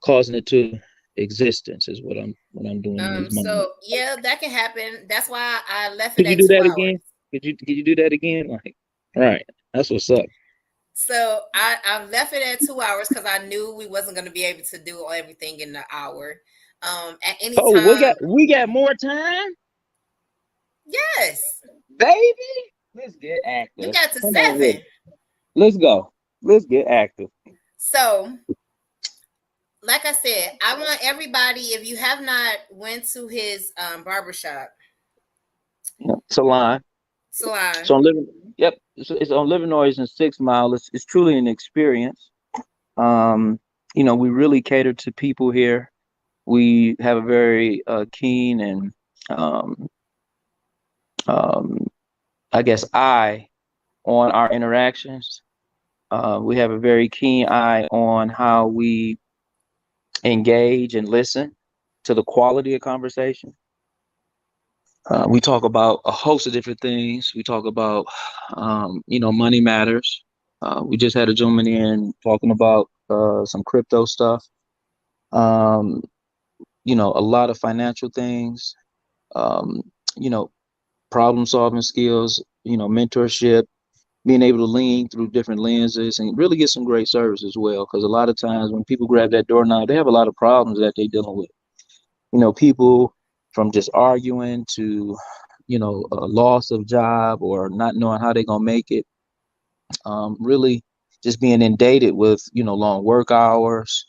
causing it to existence is what I'm doing in this moment. So yeah, that can happen. That's why I left it Could you at do two that hours. again? Could you do that again? Like, all right, that's what's up. So I left it at 2 hours because I knew we wasn't going to be able to do everything in the hour. At any Oh, we time, got we got more time, yes, baby. Let's get we active. got to Come on with 7. it. Let's go. Let's get active. So, like I said, I want everybody. If you have not went to his barbershop Yep. Salon. So salon, I'm living. Yep. It's on Livernois and 6 Mile. It's truly an experience. Um, we really cater to people here. We have a very keen and um, um, I guess eye on our interactions. We have a very keen eye on how we engage and listen to the quality of conversation. We talk about a host of different things. We talk about, money matters. We just had a gentleman in talking about some crypto stuff. Um, a lot of financial things. Um, you know, problem solving skills. Mentorship, being able to lean through different lenses and really get some great service as well. Because a lot of times when people grab that doorknob, they have a lot of problems that they're dealing with. People from just arguing to, a loss of job or not knowing how they're gonna make it. Really just being inundated with, long work hours,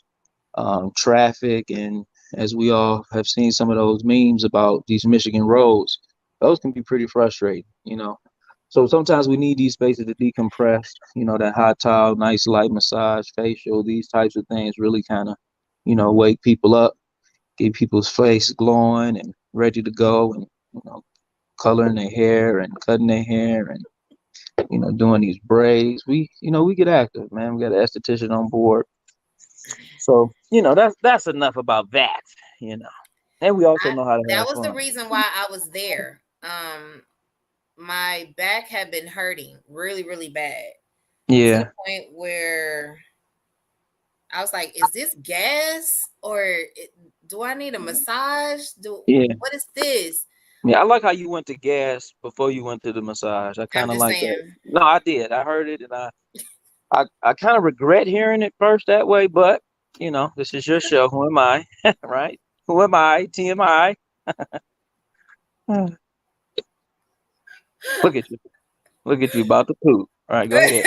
traffic, and as we all have seen some of those memes about these Michigan roads, those can be pretty frustrating. So sometimes we need these spaces to decompress, that hot towel, nice light massage, facial, these types of things really kind of, wake people up, get people's face glowing and ready to go, and coloring their hair and cutting their hair and doing these braids. We get active, man. We got an esthetician on board, so that's enough about that. you know and we also I know how to that have was the fun. reason why I was there. My back had been hurting really, really bad to the Yeah, point where I was like, "Is this gas or do I need a massage? yeah, What is this?" yeah. I like how you went to gas before you went to the massage. I I'm kind of just like that. saying. No, I did. I heard it, and I kind of regret hearing it first that way, but this is your show. Who am I? Right? Who am I? TMI. Look at you. Look at you about to poop. All right, go ahead.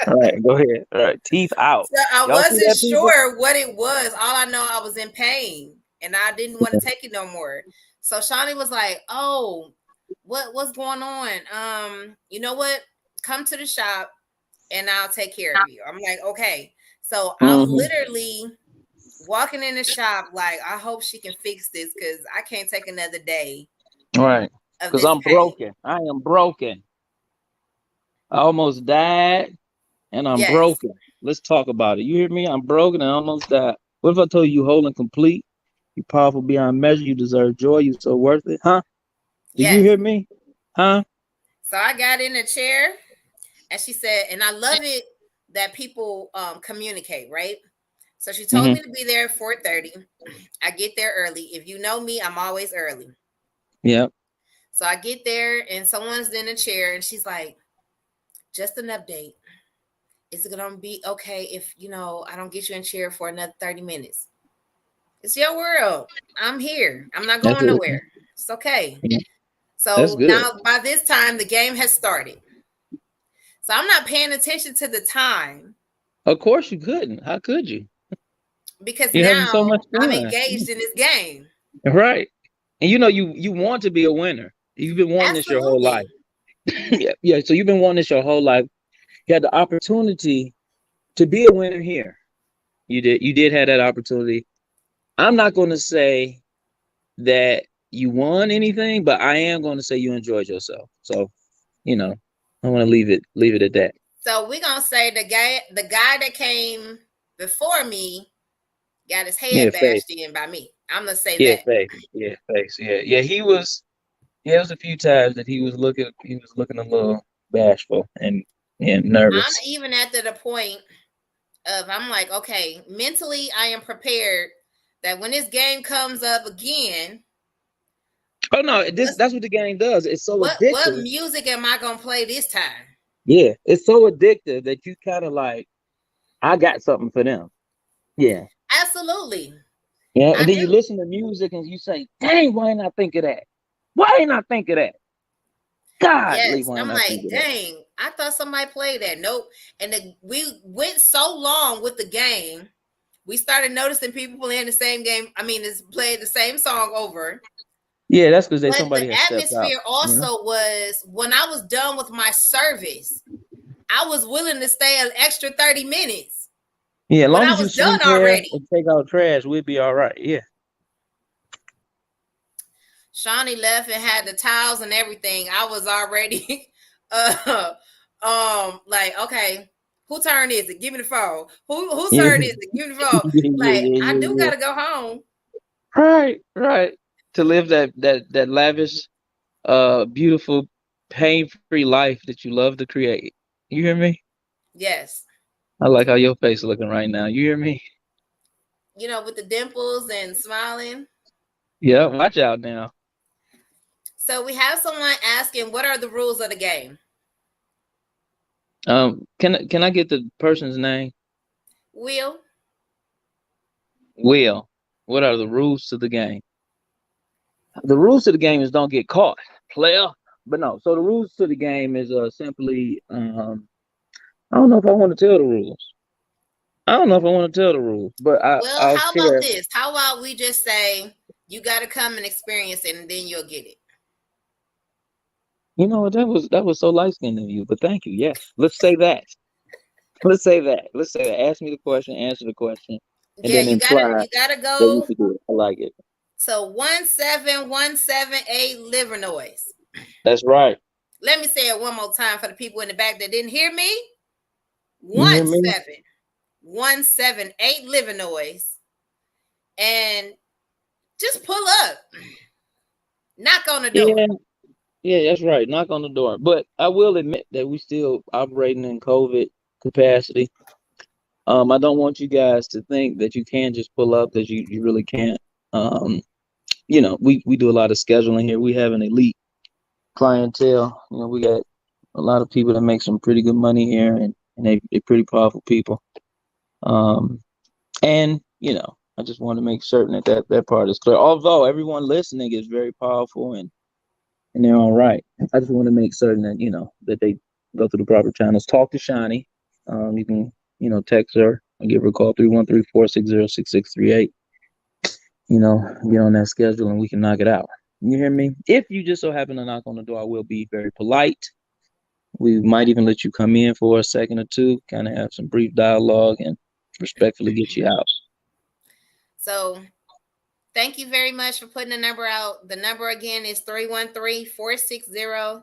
All right, go ahead. All right, teeth out. So I Y'all see wasn't that, people? sure what it was. All I know, I was in pain and I didn't want to take it no more. So Shawnee was like, "Oh, what's going on? You know what? Come to the shop and I'll take care of you." I'm like, "Okay." So I'm Mm-hmm. literally walking in the shop like, I hope she can fix this because I can't take another day All right, of because this I'm pain. broken. I am broken. I almost died and I'm Yes, broken. Let's talk about it. You hear me? I'm broken and I almost died. What if I told you whole and complete? You powerful beyond measure. You deserve joy. You so worth it, huh? Do you yes. hear me? Huh? So I got in a chair and she said, and I love it that people communicate, right? So she told Mm-hmm. me to be there at 4:30. I get there early. If you know me, I'm always early. Yep. So I get there and someone's in a chair and she's like, just an update. Is it gonna be okay if I don't get you in chair for another 30 minutes? It's your world. I'm here. I'm not That's going it. nowhere. It's okay. Yeah. That's So good. now by this time the game has started. So I'm not paying attention to the time Of course you couldn't. How could you? because You're having so now much I'm fun. engaged in this game. Right. And you want to be a winner. You've been wanting this your whole life. Absolutely. Yeah, yeah. So you've been wanting this your whole life. You had the opportunity to be a winner here. You did have that opportunity. I'm not going to say that you won anything, but I am going to say you enjoyed yourself. So, you know, I want to leave it at that. So we're gonna say the guy that came before me got his Yeah, head face. bashed in by me. I'm gonna say Yeah, that. face. Yeah, face. Yeah, yeah. He was. Yeah, it was a few times that he was looking. He was looking a little bashful and I'm nervous. even at the point of I'm like, okay, mentally I am prepared that when this game comes up again, Oh no, this what's that's what the game does. It's so what addictive. music am I gonna play this time? Yeah, it's so addictive that you kind of like, I got something for them. Yeah, Absolutely. yeah. I And then you do. listen to music and you say, "Dang, why ain't I think of that? Why ain't I think of that? Godly, Yes. why ain't I'm I think like, of that?" dang, I thought somebody played that. Nope. And we went so long with the game, we started noticing people playing the same game. I mean, it's played the same song over. Yeah, that's because they But the somebody has stepped out. atmosphere You know. also was when I was done with my service, I was willing to stay an extra 30 minutes. Yeah, as But long I as you was done sweep hair already. and take out trash, we'll be all right. Yeah. Shawnee left and had the towels and everything. I was already uh like, okay, who turn is it? Give me the phone. Whose Yeah. turn is it? Give me the phone. Yeah, yeah, Like, yeah, I yeah, do yeah. gotta go home. Right, right. To live that lavish, beautiful, pain-free life that you love to create. You hear me? Yes. I like how your face looking right now. You hear me? With the dimples and smiling. Yeah, watch out now. So we have someone asking, what are the rules of the game? Can I get the person's name? Will? Will. What are the rules to the game? The rules to the game is don't get caught, player. But no, so the rules to the game is simply I don't know if I want to tell the rules. I don't know if I want to tell the rules, but Well, I'll how about share. this? How about we just say you got to come and experience it, and then you'll get it. You know what? That was so light skinned of you, but thank you. Yes, let's say that. Let's say that. Let's say that. Ask me the question, answer the question, and Yeah, then you gotta imply you gotta that we go should do it. I like it. to 17178 Livernois. That's right. Let me say it one more time for the people in the back that didn't hear me. You hear One me? seven one seven eight Livernois, and just pull up, knock on the door. Yeah, yeah, that's right. Knock on the door. But I will admit that we still operating in COVID capacity. I don't want you guys to think that you can just pull up because you really can't. Um, we do a lot of scheduling here. We have an elite clientele. We got a lot of people that make some pretty good money here, and they're pretty powerful people. Um, and I just want to make certain that part is clear. Although everyone listening is very powerful and they're all right, I just want to make certain that that they go through the proper channels. Talk to Shani. You can text her or give her a call 313-460-6638. Get on that schedule and we can knock it out. You hear me? If you just so happen to knock on the door, I will be very polite. We might even let you come in for a second or two, kind of have some brief dialogue and respectfully get you out. So thank you very much for putting the number out. The number again is 313-460-6638.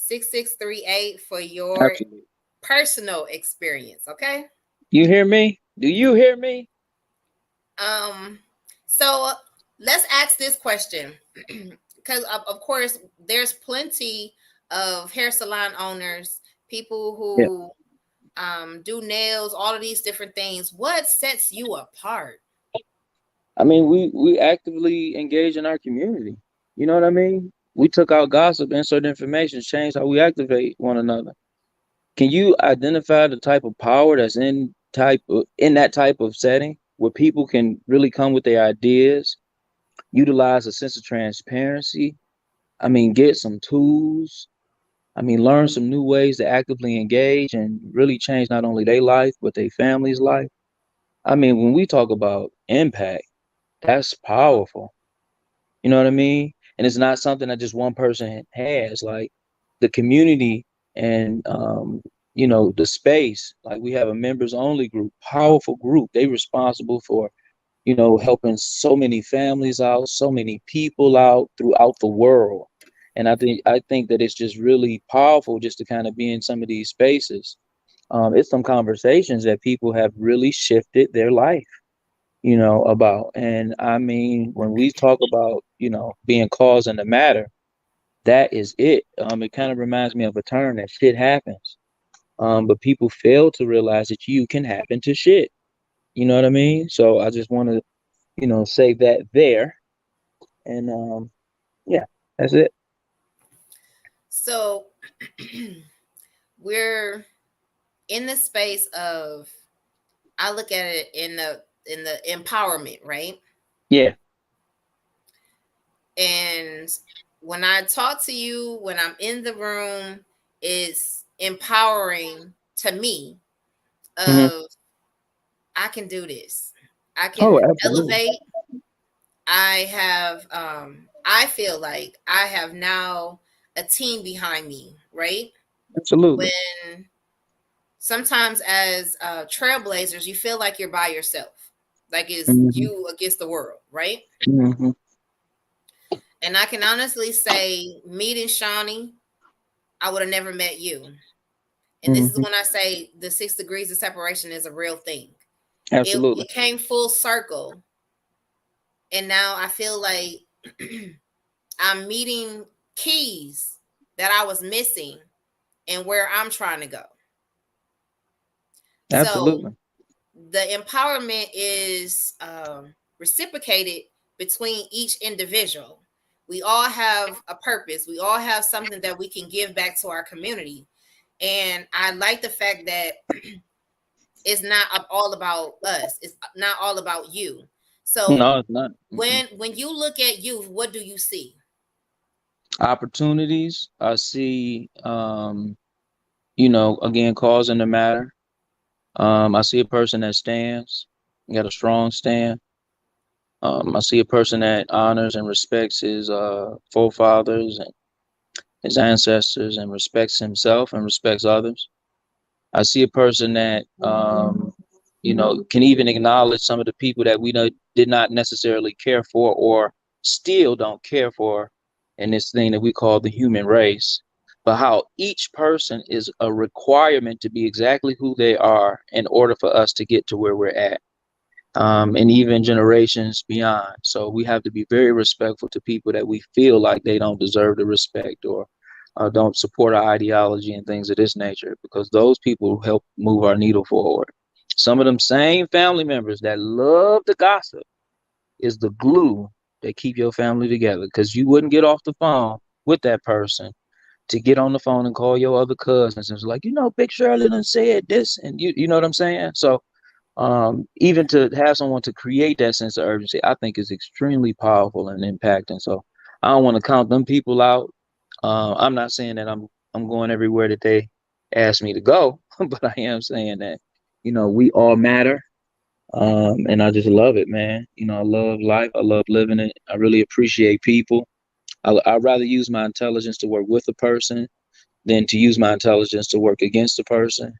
6638 for your Absolutely. personal experience. Okay. You hear me? Do you hear me? Um, so let's ask this question because of course there's plenty of hair salon owners, people Yeah. who do nails, all of these different things. What sets you apart? I mean, we actively engage in our community. You know what I mean? We took out gossip, insert information, change how we activate one another. Can you identify the type of power that's in that type of setting where people can really come with their ideas, utilize a sense of transparency? I mean, get some tools. I mean, learn some new ways to actively engage and really change not only their life but their family's life. I mean, when we talk about impact, that's powerful. You know what I mean? And it's not something that just one person has. Like the community and the space. Like we have a members only group, powerful group. They responsible for helping so many families out, so many people out throughout the world. And I think that it's just really powerful just to kind of be in some of these spaces. It's some conversations that people have really shifted their life about. And I mean, when we talk about, being cause and the matter, that is it. It kind of reminds me of a term that shit happens. But people fail to realize that you can happen to shit. You know what I mean? So I just want to, say that there. And yeah, that's it. So we're in the space of, I look at it in the empowerment, right? Yeah. And when I talk to you, when I'm in the room, it's empowering to me Hmm. of, I can do this. I Oh, can absolutely. elevate. I feel like I have now a team behind me, right? Absolutely. When sometimes as trailblazers, you feel like you're by yourself, like it's Hmm. you against the world, right? Hmm. And I can honestly say, meeting Shawnee, I would have never met you. And this is Hmm. when I say the 6 degrees of separation is a real thing. Absolutely. It came full circle, and now I feel like I'm meeting keys that I was missing and where I'm trying to go. So Absolutely. the empowerment is reciprocated between each individual. We all have a purpose. We all have something that we can give back to our community. And I like the fact that it's not all about us. It's not all about you. So No, it's not. Mm-mm. when you look at youth, what do you see? Opportunities. I see, again, cause and the matter. I see a person that stands, got a strong stand. I see a person that honors and respects his forefathers and his ancestors and respects himself and respects others. I see a person that, can even acknowledge some of the people that we know did not necessarily care for or still don't care for in this thing that we call the human race, but how each person is a requirement to be exactly who they are in order for us to get to where we're at, and even generations beyond. So we have to be very respectful to people that we feel like they don't deserve the respect or don't support our ideology and things of this nature, because those people help move our needle forward. Some of them same family members that love the gossip is the glue that keep your family together, because you wouldn't get off the phone with that person to get on the phone and call your other cousins and it's like, Big Shirley done said this, and you know what I'm saying? So even to have someone to create that sense of urgency, I think is extremely powerful and impacting. So I don't want to count them people out. I'm not saying that I'm going everywhere that they ask me to go, but I am saying that, we all matter. And I just love it, man. I love life. I love living it. I really appreciate people. I'd rather use my intelligence to work with a person than to use my intelligence to work against a person.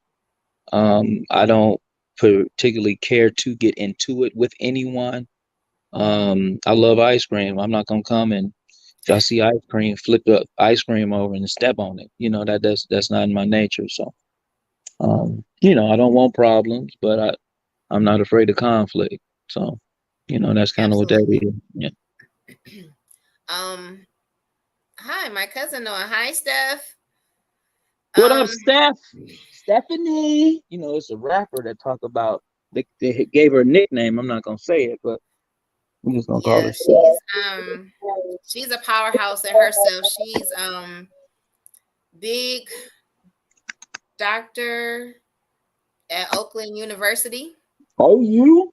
I don't particularly care to get into it with anyone. I love ice cream. I'm not gonna come and If I see ice cream, flip the ice cream over and step on it. That's not in my nature. So, I don't want problems, but I'm not afraid of conflict. So, that's kind of what that Absolutely. is. Yeah. Um, Hi, my cousin Noah. Hi, Steph. What up, Um, Steph? Stephanie. It's a rapper that talk about they gave her a nickname. I'm not gonna say it, but we're just gonna call yeah, her Steph. she's a powerhouse in herself. She's big doctor at Oakland University, Oh, you?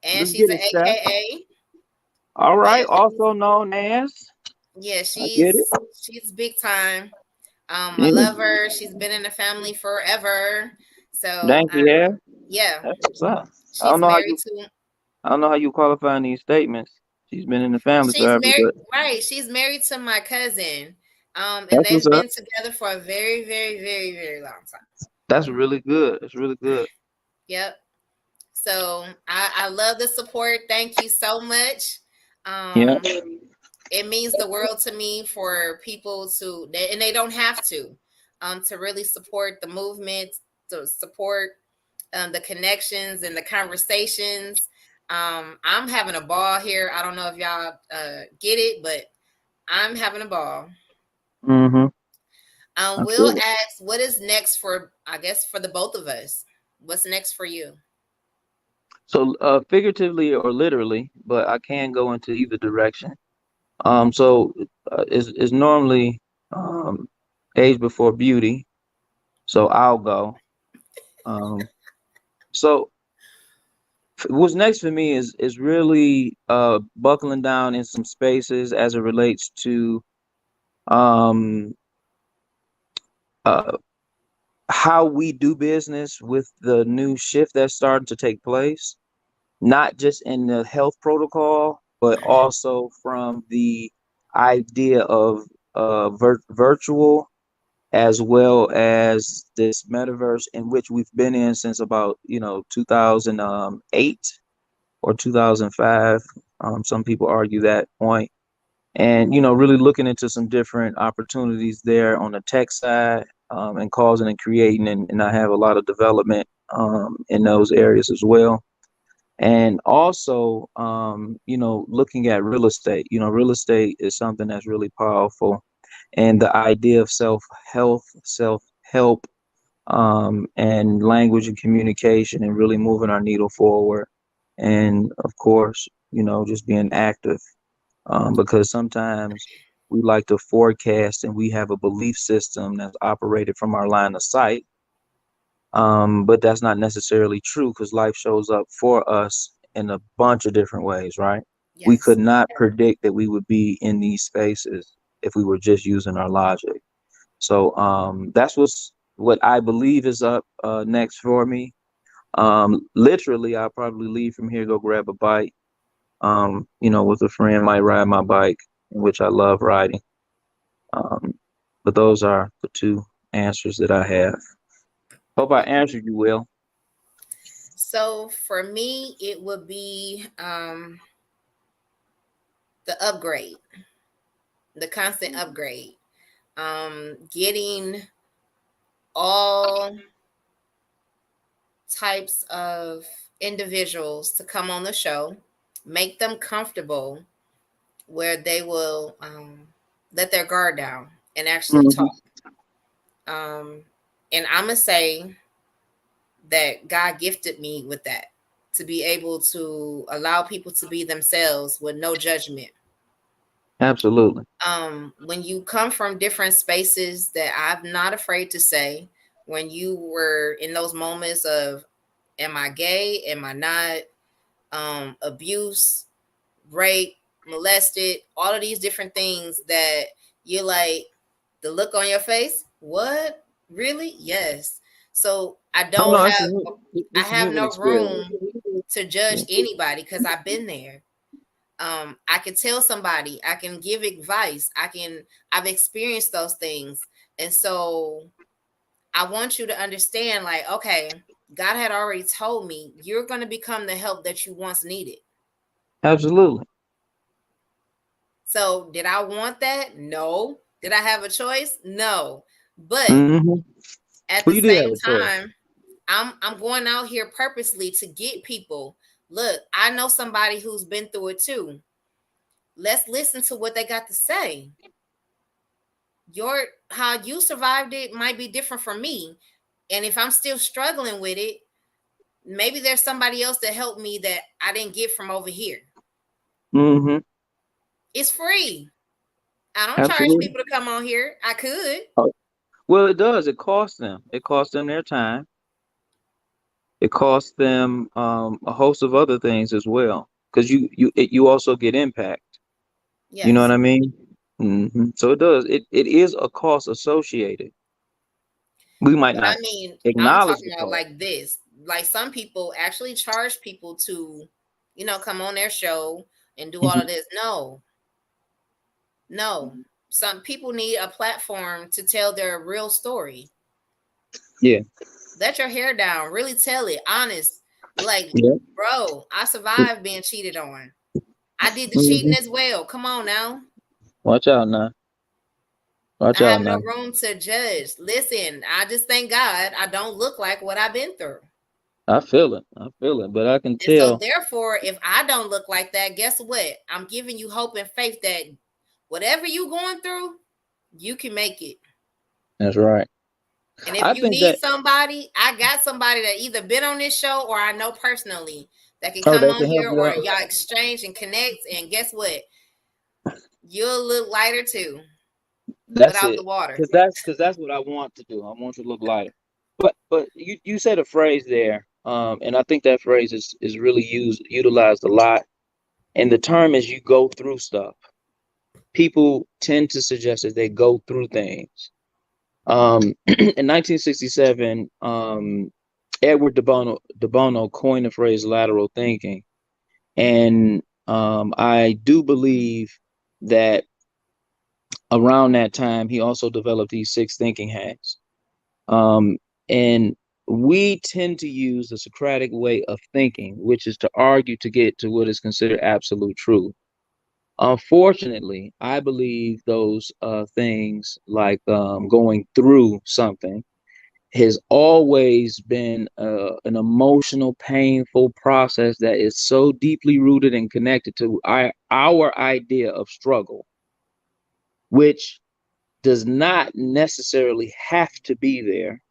and Let's she's get an it, Steph. AKA. All Yeah, right. Also known as. yeah, I get it. she's big time. I Mm, love her. She's been in the family forever. So, thank you. Yeah. yeah, That's what's up. I don't she's know how married you. to. I don't know how you qualify in these statements. She's been in the family She's forever, married, but right? She's married to my cousin, and that's what's they've up. been together for a very, very, very, very long time. That's really good. That's really good. Yep. So I love the support. Thank you so much. Yeah. It means the world to me for people and they don't have to really support the movement, to support the connections and the conversations. I'm having a ball here. I don't know if y'all get it, but I'm having a ball. Mm-hmm. I We'll feel it. ask what is next for, I guess, for the both of us. What's next for you? So, figuratively or literally, but I can go into either direction. Is normally um age before beauty. So I'll go. Um, so what's next for me is really buckling down in some spaces as it relates to um uh how we do business with the new shift that's starting to take place, not just in the health protocol, but also from the idea of virtual as well as this metaverse in which we've been in since about 2008 or 2005. Some people argue that point, and really looking into some different opportunities there on the tech side, and causing and creating, and I have a lot of development in those areas as well. And also, looking at real estate. Real estate is something that's really powerful, and the idea of self help, and language and communication, and really moving our needle forward. And of course, just being active, because sometimes we like to forecast and we have a belief system that's operated from our line of sight, but that's not necessarily true because life shows up for us in a bunch of different ways, right? We could Yes. not predict that we would be in these spaces if we were just using our logic. So that's what I believe is up next for me. Literally, I'll probably leave from here, go grab a bike. With a friend, might ride my bike, which I love riding. Um, but those are the two answers that I have. Hope I answered you well. So for me, it would be the upgrade, the constant upgrade. Getting all types of individuals to come on the show, make them comfortable where they will let their guard down and actually Hmm. talk. And I'm going to say that God gifted me with that, to be able to allow people to be themselves with no judgment. Absolutely. When you come from different spaces, that I'm not afraid to say, when you were in those moments of, am I gay, am I not, abuse, rape, molested, all of these different things that you're like, the look on your face, what, really? Yes. So Oh no, I it's a have human no experience. room to judge Yeah. anybody because I've been there. I can tell somebody, I can give advice, I've experienced those things. And so I want you to understand, like, okay, God had already told me you're going to become the help that you once needed. Absolutely. So did I want that? No. Did I have a choice? No. But Mm-hmm. at Well, the you do have same a choice. time, I'm going out here purposely to get people. Look, I know somebody who's been through it too. Let's listen to what they got to say. Your how you survived it might be different from me. And if I'm still struggling with it, maybe there's somebody else that helped me that I didn't get from over here. Mm-hmm. It's free. I don't charge Absolutely. people to come on here. I could. Oh, well, it does. It costs them. It costs them their time. It costs them a host of other things as well. Because you also get impact. You know what Yes. I mean? So it does. It is a cost associated. We might But I not mean, I'm acknowledge talking the about cost. like this. Like some people actually charge people to, come on their show and do all of Mhm. this. No, no. Some people need a platform to tell their real story. Yeah. Let your hair down. Really tell it. Honest. Like, Yeah. bro, I survived being cheated on. I did the cheating Hmm. as well. Come on now. Watch out now. Watch I out have now. no room to judge. Listen, I just thank God I don't look like what I've been through. I feel it. I feel it. But I can And so, tell. therefore, if I don't look like that, guess what? I'm giving you hope and faith that whatever you going through, you can make it. That's right. And if I you think need that. somebody, I got somebody that either been on this show or I know personally that can Oh, come that on can help here you or out. y'all exchange and connect. And guess what? You'll look lighter too That's without it. the water. Because that's what I want to do. I want you to look lighter. But you said a phrase there, and I think that phrase is really utilized a lot. And the term is you go through stuff. People tend to suggest that they go through things. In 1967, Edward de Bono coined the phrase lateral thinking, and I do believe that around that time he also developed these six thinking hacks. And we tend to use the Socratic way of thinking, which is to argue to get to what is considered absolute truth. Unfortunately, I believe those things like going through something has always been an emotional, painful process that is so deeply rooted and connected to our idea of struggle, which does not necessarily have to be there,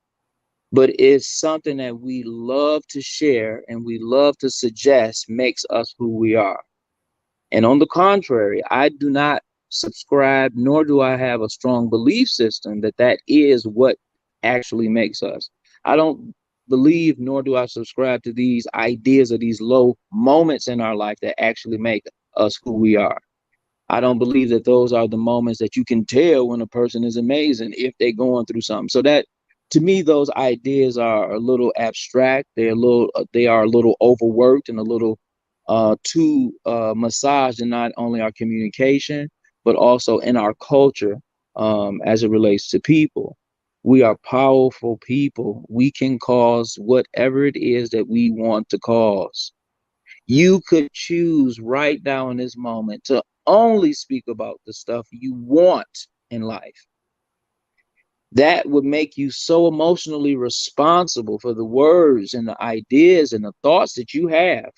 but is something that we love to share and we love to suggest makes us who we are. And on the contrary, I do not subscribe, nor do I have a strong belief system that that is what actually makes us. I don't believe, nor do I subscribe to these ideas or these low moments in our life that actually make us who we are. I don't believe that those are the moments that you can tell when a person is amazing if they're going through something. So that to me, those ideas are a little abstract. They are a little overworked and a little too massaged in not only our communication but also in our culture as it relates to people. We are powerful people. We can cause whatever it is that we want to cause. You could choose right now in this moment to only speak about the stuff you want in life. That would make you so emotionally responsible for the words and the ideas and the thoughts that you have,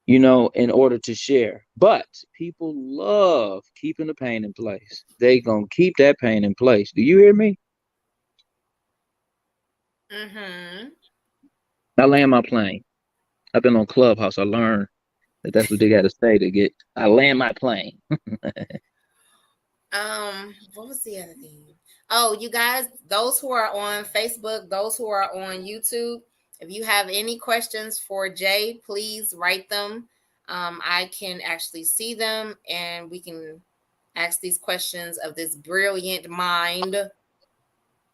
in order to share. But people love keeping the pain in place. They gonna keep that pain in place. Do you hear me? Mm-hmm. I land my plane. I've been on Clubhouse. I learned that that's what they got to say to get. I land my plane. What was the other thing? Oh, you guys, those who are on Facebook, those who are on YouTube, if you have any questions for Jay, please write them. I can actually see them and we can ask these questions of this brilliant mind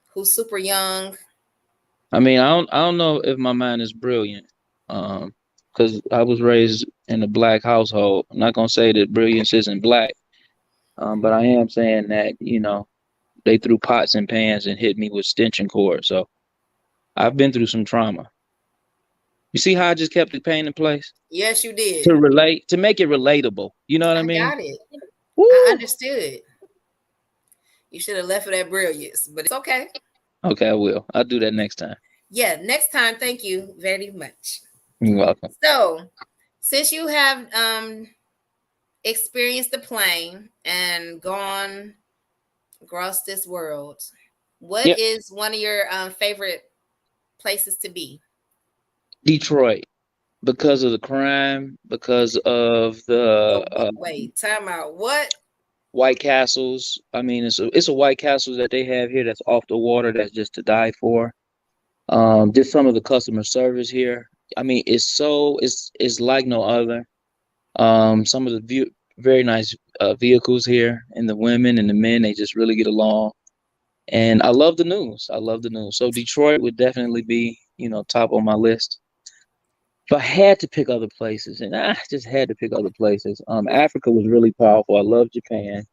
who's super young. I mean, I don't know if my mind is brilliant, because I was raised in a black household. I'm not gonna say that brilliance isn't black, but I am saying that they threw pots and pans and hit me with extension cords. So I've been through some trauma. You see how I just kept the pain in place Yes, you did. to relate, to make it relatable. You know what I I mean? got it. I Woo. understood. You should have left for that brilliance, but it's okay. Okay, I will. I'll do that next time. Yeah, next time. Thank you very much. You're welcome. So, since you have experienced the plane and gone across this world, what Yep. is one of your favorite places to be? Detroit, because of the crime, because of the Wait, time out. What? White Castles. I mean, it's a White Castle that they have here that's off the water that's just to die for. Just some of the customer service here. I mean, it's like no other. Some of the very nice vehicles here, and the women and the men, they just really get along. And I love the news. I love the news. So Detroit would definitely be, top on my list. If I had to pick other places, and I just had to pick other places. Africa was really powerful. I love Japan.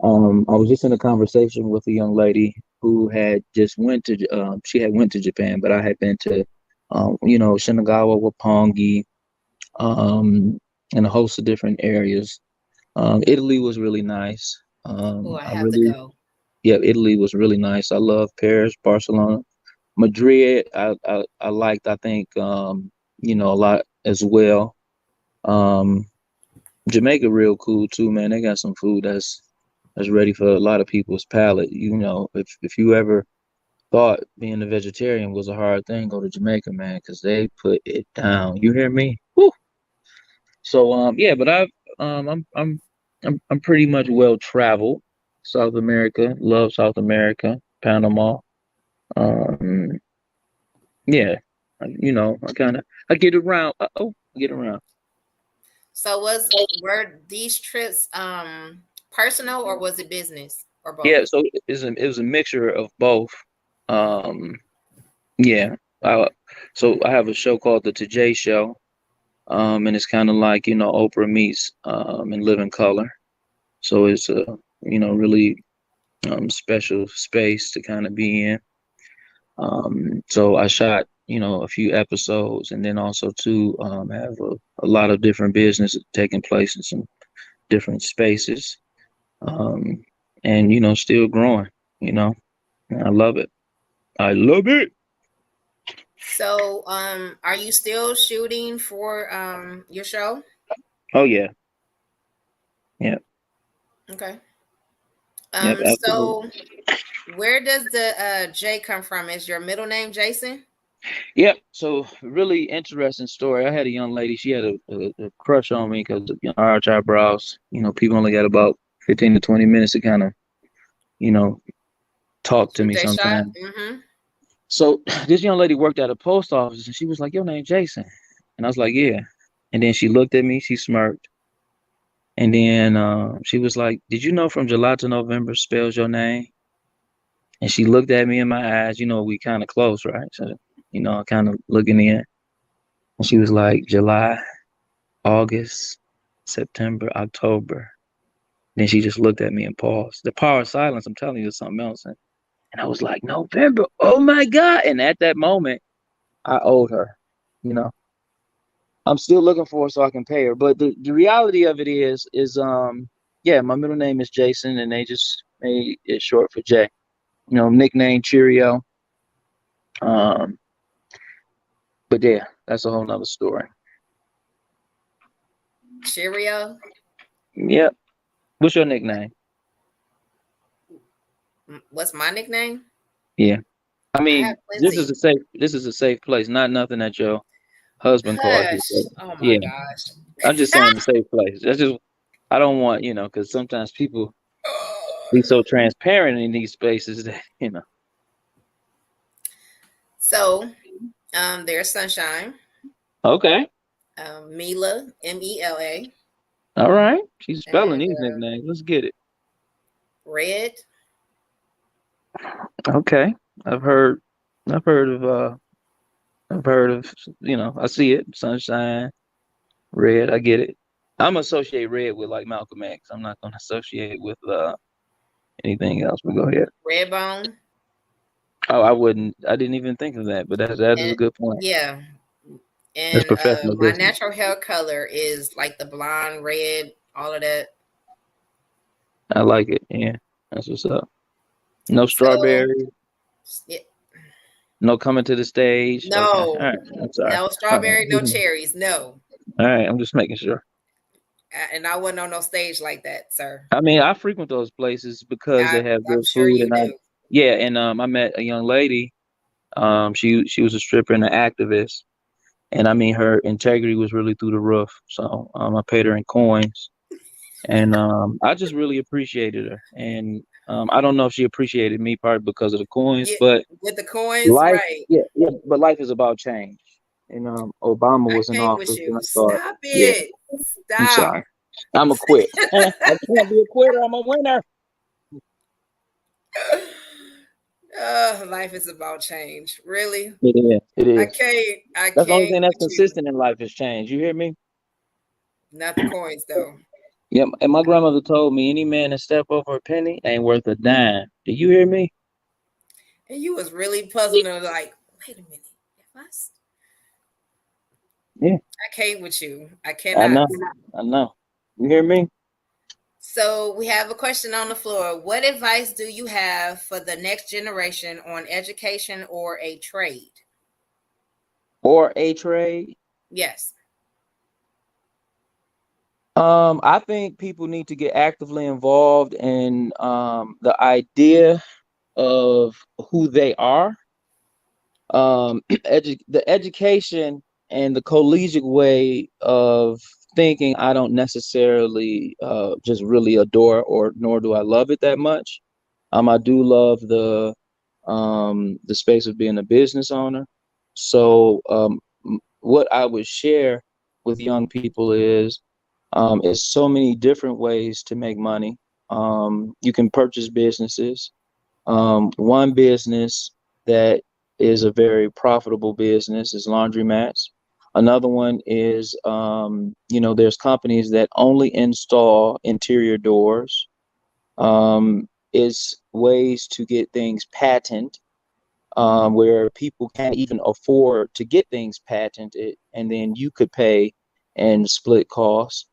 I was just in a conversation with a young lady who had just went to she had went to Japan, but I had been to Shinagawa, Roppongi, um, and a host of different areas. Italy was really nice. Oh, I I have to really, go. yeah, Italy was really nice. I love Paris, Barcelona, Madrid. I liked. I think a lot as well. Um, Jamaica real cool too, man. They got some food that's ready for a lot of people's palate. If you ever thought being a vegetarian was a hard thing, go to Jamaica, man, because they put it down. You hear me? Woo! So yeah, but I'm pretty much well traveled. South America, love South America, Panama. Um, yeah, I get around. I get around. So, were these trips personal or was it business or both? Yeah, so it was a mixture of both. Um, yeah. I, so I have a show called The Today Show. And it's kind of like, Oprah meets in Living Color. So it's a, really special space to kind of be in. So I shot, a few episodes, and then also too have a lot of different business taking place in some different spaces. Um, and still growing, you know. I love it. I love it. So, are you still shooting for your show? Oh yeah. Yeah. Okay. Yep, absolutely. So where does the J come from? Is your middle name Jason? Yep. So really interesting story. I had a young lady. She had a crush on me because arch eyebrows. People only got about 15 to 20 minutes to kind of you know talk to Shoot me that shot. sometimes. So this young lady worked at a post office, and she was like, "Your name Jason," and I was like, "Yeah." And then she looked at me. She smirked, and then she was like, "Did you know from July to November spells your name?" And she looked at me in my eyes. We kind of close, right? So kind of looking in, and she was like, "July, August, September, October." Then she just looked at me and paused. The power of silence, I'm telling you, is something else. And I was like, November, oh my God. And at that moment, I owed her. You know, I'm still looking for her so I can pay her. But the reality of it is yeah, my middle name is Jason, and they just made it short for Jay. Nickname Cheerio. Um, but yeah, that's a whole nother story. Cheerio. Yep. What's your nickname? What's my nickname? Yeah. I I have mean, plenty. this is a safe place, not nothing that your husband calls you. Hush. So, Oh my yeah, gosh. I'm just saying a safe place. That's just I don't want, because sometimes people be so transparent in these spaces that. So, there's Sunshine. Okay. Mila, Mela, All right. She's spelling and these nicknames. Let's get it. Red. Okay. I've heard I've heard of I've heard of I see it. Sunshine, Red, I get it. I'm associate Red with like Malcolm X. I'm not gonna associate with anything else, but go ahead. Redbone. Oh, I didn't even think of that, but that is a And good point. yeah, That's And professional my business. natural hair color is like the blonde, red, all of that. I like it. Yeah, that's what's up. No So strawberry. yeah, No coming to the stage. Okay. All no, right. I'm sorry. no All strawberry, no right. cherries, no. All right. I'm just making sure. And I wasn't on no stage like that, sir. I mean, I frequent those places because they have I'm good sure food, you and do. yeah, and I met a young lady. She was a stripper and an activist, and I mean her integrity was really through the roof. So I paid her in coins, and I just really appreciated her. And I don't know if she appreciated me part because of the coins, Yeah, but with the coins, life, right? yeah, yeah, but life is about change. And Obama I was in can't with office, and you. I thought, Stop yeah, it. I'm Stop. sorry, I'm a quit. I can't be a quitter. I'm a winner. Life is about change. Really? It is. It I is. can't. I That's the only can't thing that's with you. consistent in life is change. You hear me? Not the coins though. Yeah. And my grandmother told me any man that step over a penny ain't worth a dime. Do you hear me? And you was really puzzled and like, wait a minute. If Yeah. I can't with you. I I cannot. know. I know. You hear me? So we have a question on the floor. What advice do you have for the next generation on education or a trade? Or a trade? Yes. I think people need to get actively involved in the idea of who they are. The education and the collegiate way of thinking, I don't necessarily just really adore, or nor do I love it that much. I do love the space of being a business owner. So what I would share with young people is so many different ways to make money. You can purchase businesses. One business that is a very profitable business is laundromats. Another one is, there's companies that only install interior doors. Is ways to get things patented, where people can't even afford to get things patented, and then you could pay and split costs.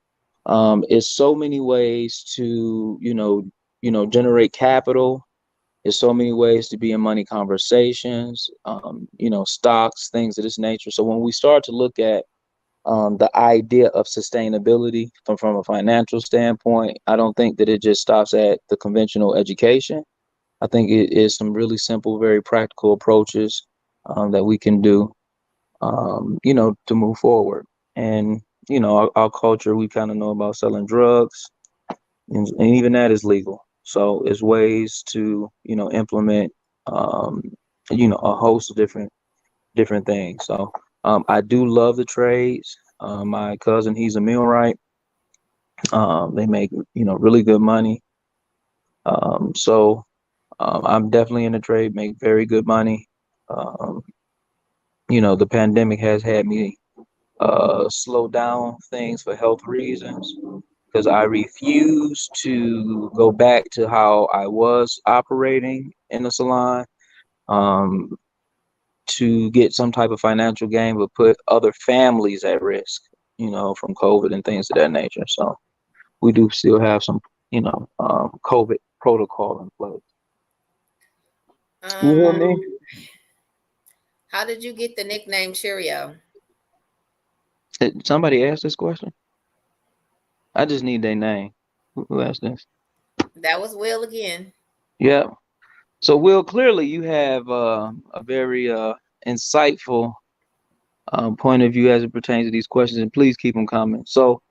Is so many ways to, generate capital. There's so many ways to be in money conversations, stocks, things of this nature. So when we start to look at the idea of sustainability from a financial standpoint, I don't think that it just stops at the conventional education. I think it is some really simple, very practical approaches that we can do, to move forward. And, our culture, we kind of know about selling drugs, and even that is legal. So it's ways to, implement, um, a host of different things. So I do love the trades. My cousin, he's a millwright. They make, really good money. I'm definitely in the trade, make very good money. Um, the pandemic has had me slow down things for health reasons, because I refuse to go back to how I was operating in the salon, um, to get some type of financial gain, but put other families at risk, from COVID and things of that nature. So we do still have some, COVID protocol in place. You hear Um, me? how did you get the nickname Cheerio? Did somebody ask this question? I just need their name. Who asked this? That was Will again. Yeah. So, Will, clearly you have a very insightful point of view as it pertains to these questions, and please keep them coming. So,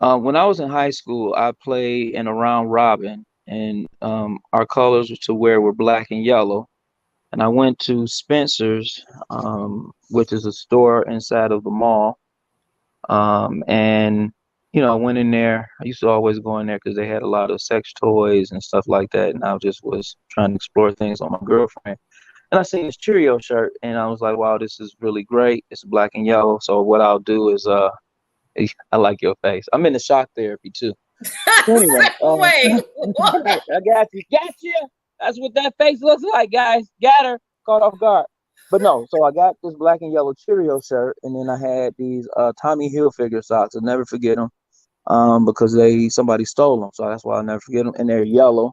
when I was in high school, I played in a round robin, and our colors to wear were black and yellow. And I went to Spencer's, which is a store inside of the mall. And I went in there. I used to always go in there because they had a lot of sex toys and stuff like that. And I just was trying to explore things on my girlfriend. And I seen this Cheerio shirt, and I was like, "Wow, this is really great. It's black and yellow." So what I'll do is, I like your face. I'm in the shock therapy too. So anyway, Wait, what? I got you. That's what that face looks like, guys. Got her. Caught off guard. But no, so I got this black and yellow Cheerio shirt, and then I had these Tommy Hilfiger socks. I'll never forget them because somebody stole them. So that's why I'll never forget them. And they're yellow.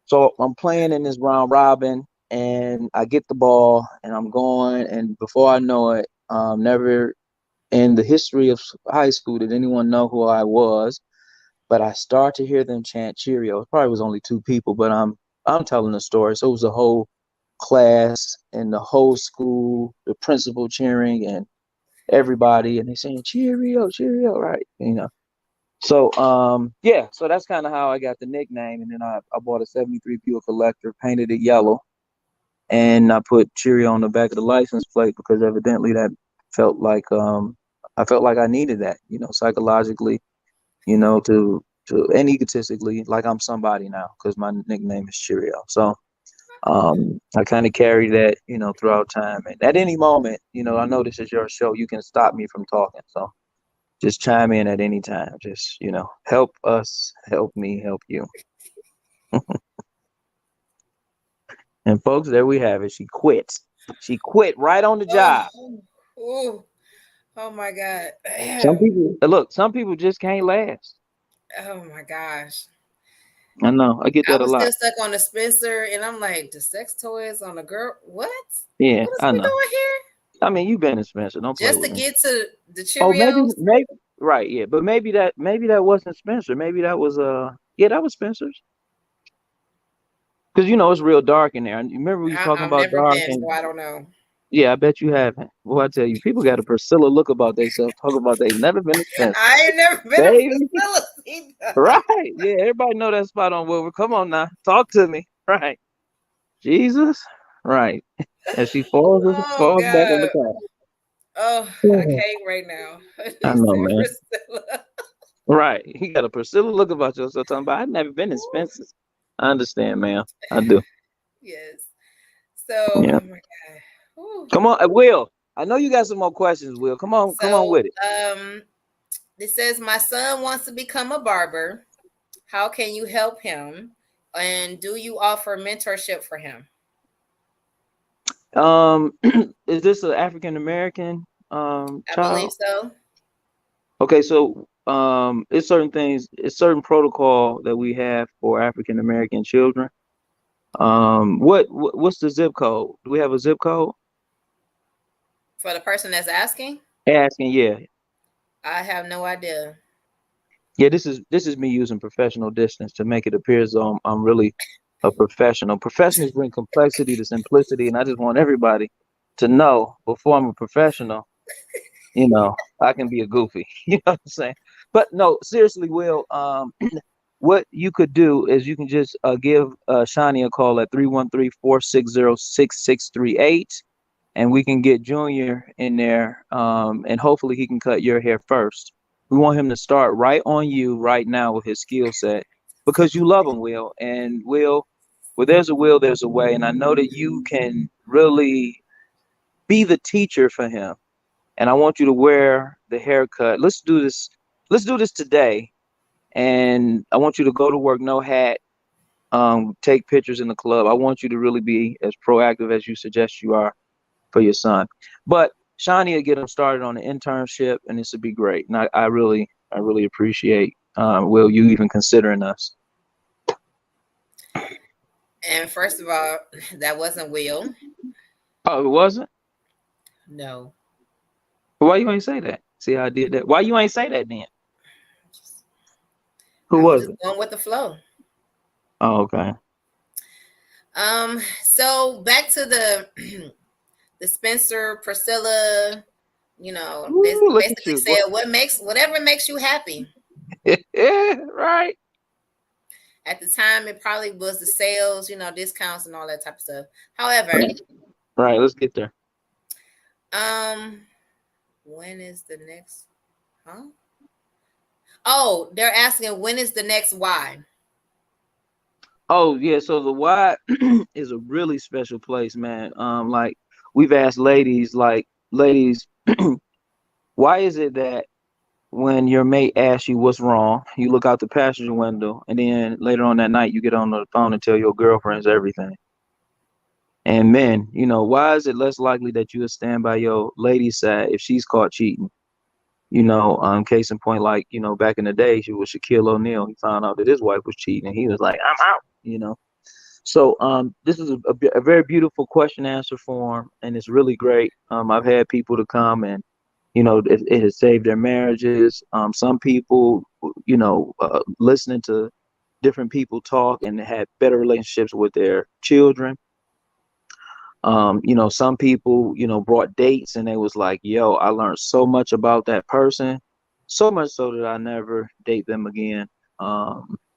So I'm playing in this round robin, and I get the ball, and I'm going, and before I know it, never in the history of high school did anyone know who I was. But I start to hear them chant Cheerio. It probably was only two people, but I'm telling the story. So it was a whole class and the whole school, the principal cheering and everybody, and they saying Cheerio, Cheerio, right? So yeah, so that's kind of how I got the nickname. And then I bought a 73 Buick Collector, painted it yellow, and I put Cheerio on the back of the license plate because evidently that felt like I felt like I needed that, psychologically, to and egotistically, like I'm somebody now because my nickname is Cheerio. So I kind of carry that, throughout time. And at any moment, I know this is your show, you can stop me from talking. So just chime in at any time. Just, help us, help me, help you. And folks, there we have it. She quit. She quit right on the job. Oh, oh my God. Some people just can't last. Oh my gosh. I know. I get I that a was lot. still stuck on the Spencer, and I'm like, the sex toys on a girl. What? Yeah, What is I we know. doing here? I mean, you've been in Spencer. Don't play Just with to me. get to the Oh, Cheerios? maybe, right, yeah. But maybe that wasn't Spencer. Maybe that was yeah, that was Spencer's. Because it's real dark in there. And you remember we was talking I've about never dark been, and so I don't know. yeah, I bet you haven't. Well, I tell you, people got a Priscilla look about themselves, talk about they never been to Spencer. I ain't never been a Baby. facility. Right. Yeah, everybody know that spot on Wilbur. Come on now. Talk to me. Right. Jesus. Right. And she falls Oh falls back on the God. couch. Oh, I Mhm. can't right now. I He know, said man. Priscilla. Right. You got a Priscilla look about yourself talking about I've never been in Spencer's. I understand, man. I do. Yes. So, Yeah. oh my God. Whew. Come on, Will. I know you got some more questions, Will. Come on So, with it. it says my son wants to become a barber. How can you help him? And do you offer mentorship for him? Um, is this an African American I believe child? so. Okay, so it's certain protocol that we have for African American children. What's the zip code? Do we have a zip code? For the person that's asking, Asking, yeah. I have no idea. Yeah, this is me using professional distance to make it appear as though I'm really a professional. Professionals bring complexity to simplicity, and I just want everybody to know before I'm a professional, I can be a goofy. You know what I'm saying? But no, seriously, Will, what you could do is you can just give Shani a call at 313-460-6638, and we can get Junior in there, and hopefully he can cut your hair first. We want him to start right on you right now with his skill set because you love him, Will. And Will, where there's a will, there's a way. And I know that you can really be the teacher for him. And I want you to wear the haircut. Let's do this. Let's do this today. And I want you to go to work, no hat, take pictures in the club. I want you to really be as proactive as you suggest you are for your son. But Shawnee will get him started on the internship, and this would be great. And I really appreciate Will you even considering us. And first of all, that wasn't Will. Oh, it wasn't? No. Why you ain't say that? See how I did that? Why you ain't say that then? Who I was was just it? going with the flow. Oh, okay. So back to the the Spencer Priscilla, Ooh, look at basically you, boy. said whatever makes you happy. Yeah, right. At the time, it probably was the sales, discounts and all that type of stuff. However, Right, let's get there. um, when is the next? Huh? Oh, they're asking when is the next Y? Oh, yeah, so the Y is a really special place, man. Like we've asked ladies, why is it that when your mate asks you what's wrong, you look out the passenger window, and then later on that night you get on the phone and tell your girlfriends everything? And men, why is it less likely that you would stand by your lady's side if she's caught cheating? Case in point, like, back in the day, she was Shaquille O'Neal. He found out that his wife was cheating and he was like, I'm out. So this is a very beautiful question answer form, and it's really great. I've had people to come and, it has saved their marriages. Some people, listening to different people talk and had better relationships with their children. Some people, brought dates and they was like, yo, I learned so much about that person, so much so that I never date them again,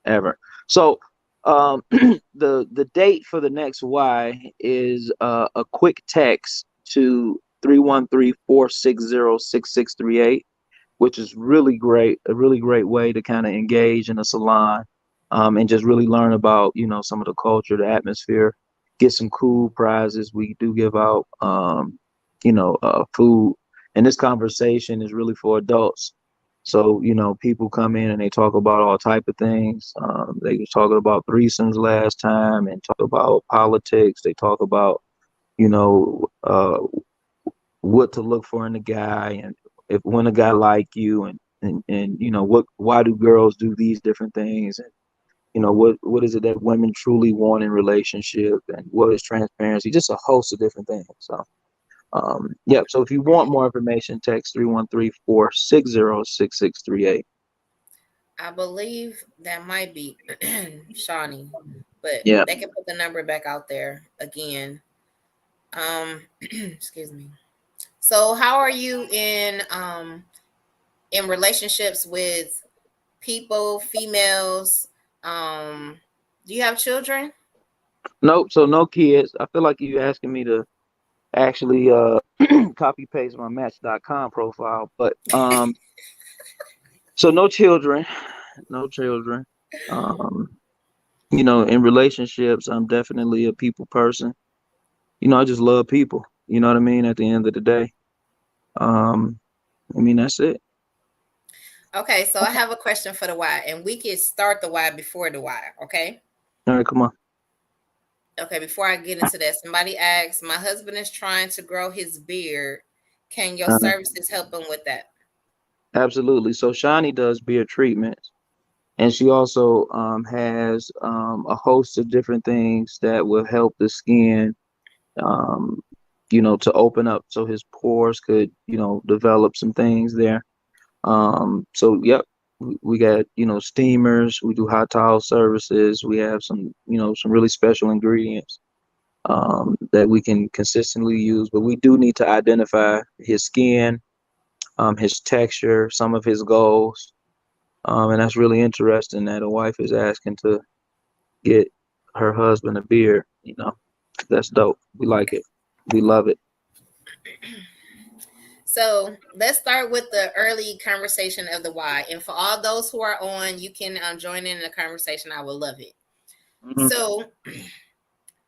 ever. So, the date for the next Y is a quick text to 313-460-6638, which is really great, a really great way to kind of engage in a salon, and just really learn about, some of the culture, the atmosphere, get some cool prizes. We do give out, food. And this conversation is really for adults. So, people come in and they talk about all type of things. They was talking about threesomes last time and talk about politics. They talk about, you know, uh, what to look for in a guy, and if when a guy like you, and why do girls do these different things, and what is it that women truly want in relationship, and what is transparency, just a host of different things. So yeah, so if you want more information, text 313-460-6638. I believe that might be Shawnee, but Yeah. they can put the number back out there again. Excuse me. So how are you in relationships with people, females? Do you have children? Nope, so no kids. I feel like you asking me to actually copy paste my match.com profile, but so no children. No children. um in relationships, I'm definitely a people person. I just love people. You know what I mean? At the end of the day, um, that's it. Okay, so I have a question for the why, and we can start the why before the why. Okay. All right, come on. Okay, before I get into that, somebody asked, my husband is trying to grow his beard. Can your Uh, services help him with that? Absolutely. So Shani does beard treatments, and she also has a host of different things that will help the skin, um, to open up so his pores could, develop some things there. So yep, we got, steamers, we do hot towel services, we have some, some really special ingredients that we can consistently use, but we do need to identify his skin, his texture, some of his goals. And that's really interesting that a wife is asking to get her husband a beard. That's dope. We like it. We love it. So let's start with the early conversation of the why. And for all those who are on, you can join in the conversation. I would love it. Mhm. So,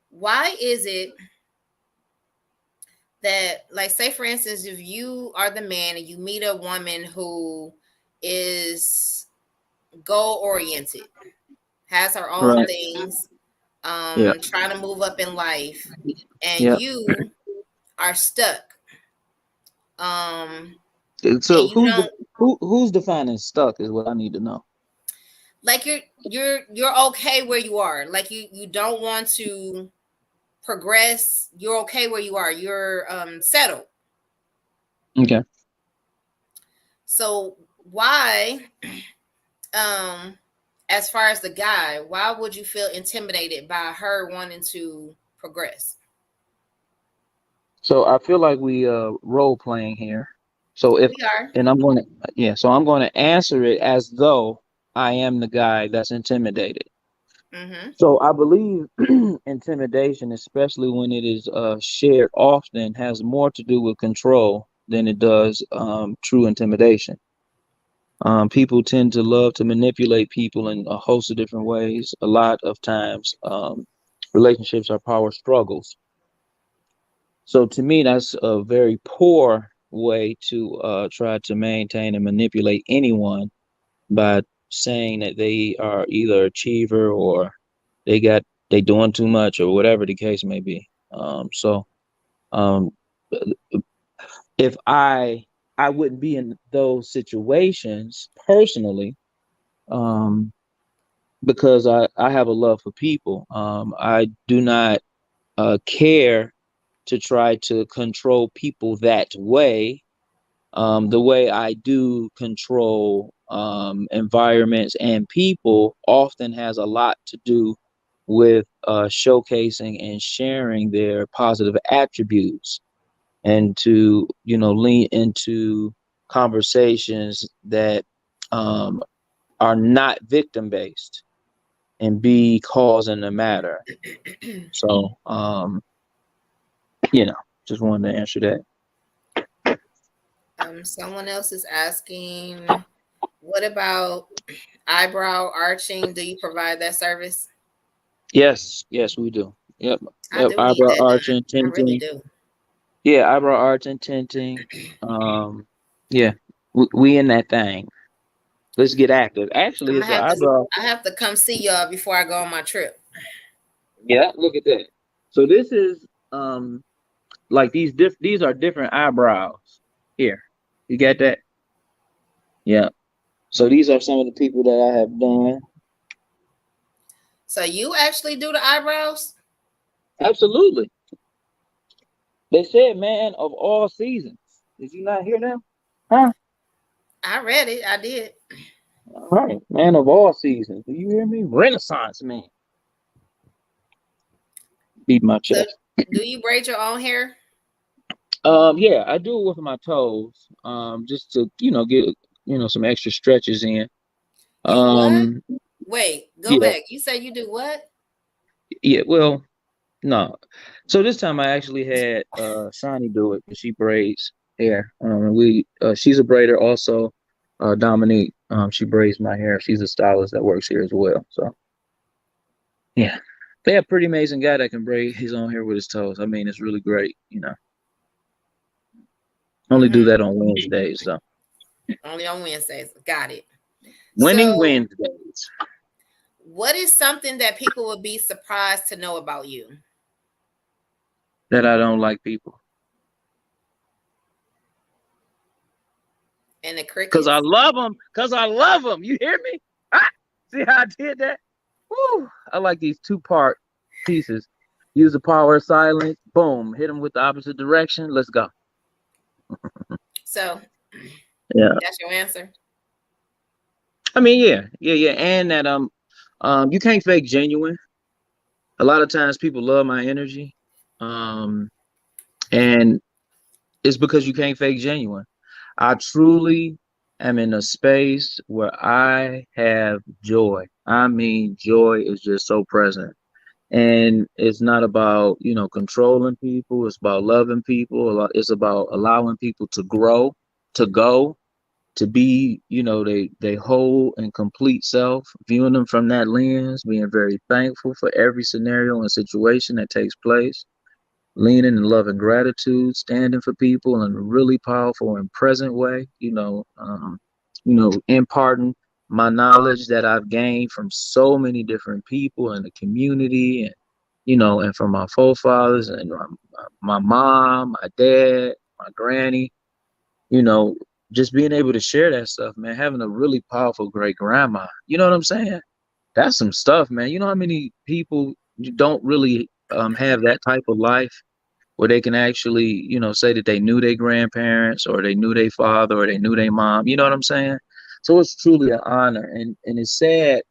why is it that, like, say for instance, if you are the man and you meet a woman who is goal oriented, has her own Right. things, Yeah. trying to move up in life, and Yeah. you are stuck, um, and So you don't who's defining stuck is what I need to know. like you're okay where you are, like you don't want to progress, you're okay where you are, you're settled. Okay. So why, um as far as the guy, why would you feel intimidated by her wanting to progress? So I feel like we role playing here. So if We are. and I'm going to yeah, so I'm going to answer it as though I am the guy that's intimidated. Mm-hmm. So I believe intimidation, especially when it is shared often, has more to do with control than it does true intimidation. People tend to love to manipulate people in a host of different ways. A lot of times, relationships are power struggles. So to me, that's a very poor way to try to maintain and manipulate anyone by saying that they are either achiever or they doing too much or whatever the case may be. So um, if I wouldn't be in those situations personally, um, because I have a love for people. I do not care to try to control people that way. The way I do control environments and people often has a lot to do with showcasing and sharing their positive attributes, and to lean into conversations that um, are not victim based and be causing the matter. So you know, just wanted to answer that. Someone else is asking, what about eyebrow arching? Do you provide that service? Yes, we do. Yep, I yep. do need Eyebrow that arch done. and I really tinting. do. Yeah, eyebrow arch and tinting. Yeah, we in that thing. Let's get active. Actually, I'm it's gonna an have to. eyebrow. I have to come see y'all before I go on my trip. Yeah, look at that. So this is like these are different eyebrows. Here, you get that? Yeah. So these are some of the people that I have done. So you actually do the eyebrows? Absolutely. They said, man of all seasons. Did you not hear them? Huh? I read it. I did. All right. Man of all seasons. Do you hear me? Renaissance man. Beat my So, chest. do you braid your own hair? Yeah, I do it with my toes. Just to, get, some extra stretches in. You what? Um, Wait, go yeah, back. You say you do what? yeah, well, no. So this time I actually had Shani do it because she braids hair. She's a braider also. Dominique, she braids my hair. She's a stylist that works here as well. So yeah. They have a pretty amazing guy that can braid his own hair with his toes. I mean, it's really great. Only do Hmm. that on Wednesdays, though. Only on Wednesdays. Got it. Winning So, Wednesdays. what is something that people would be surprised to know about you? That I don't like people. And the Cause I crickets? love them. Cause I love them. You hear me? Ah, see how I did that? Woo! I like these two-part pieces. Use the power of silence. Boom. Hit them with the opposite direction. Let's go. So, Yeah. that's your answer. I mean, yeah. And that you can't fake genuine. A lot of times people love my energy. Um, and it's because you can't fake genuine. I truly am in a space where I have joy. I mean, joy is just so present. And it's not about, controlling people. It's about loving people. It's about allowing people to grow, to go, to be, they whole and complete self, viewing them from that lens, being very thankful for every scenario and situation that takes place, leaning in love and gratitude, standing for people in a really powerful and present way, imparting my knowledge that I've gained from so many different people in the community, and from my forefathers and my mom, my dad, my granny, you know, just being able to share that stuff, man, having a really powerful great grandma, you know what I'm saying? That's some stuff, man. You know how many people don't really have that type of life where they can actually, say that they knew their grandparents or they knew their father or they knew their mom. You know what I'm saying? So it's truly an honor, and it's sad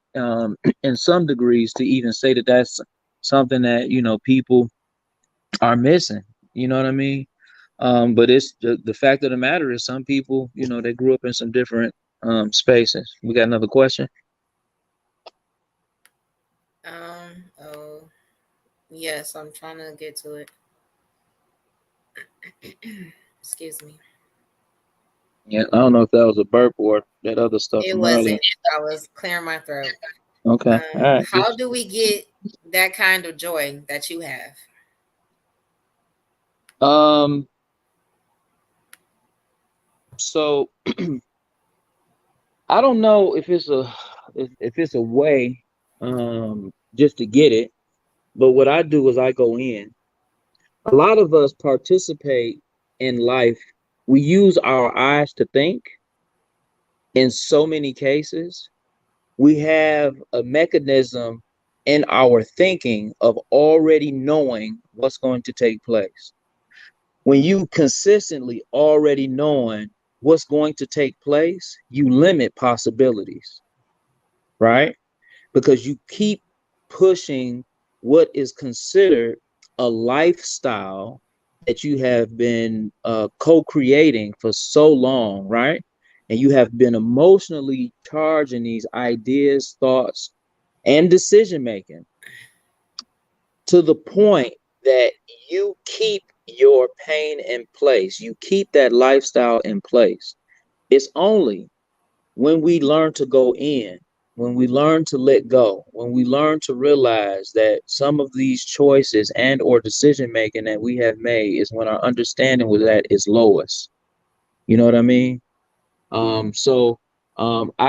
in some degrees to even say that that's something that people are missing. You know what I mean? But it's the fact of the matter is some people, they grew up in some different spaces. We got another question. Oh, yes, I'm trying to get to it. Excuse me. Yeah, I don't know if that was a burp or that other stuff It from earlier. wasn't. I was clearing my throat. Okay, all right. How do we get that kind of joy that you have? Um, so I don't know if it's a way just to get it, but what I do is I go in. A lot of us participate in life. We use our eyes to think in so many cases. We have a mechanism in our thinking of already knowing what's going to take place. When you consistently already knowing what's going to take place, you limit possibilities, right? Because you keep pushing what is considered a lifestyle that you have been co-creating for so long, right? And you have been emotionally charging these ideas, thoughts, and decision making to the point that you keep your pain in place. You keep that lifestyle in place. It's only when we learn to go in, when we learn to let go, when we learn to realize that some of these choices and or decision making that we have made is when our understanding with that is lowest. You know what I mean? I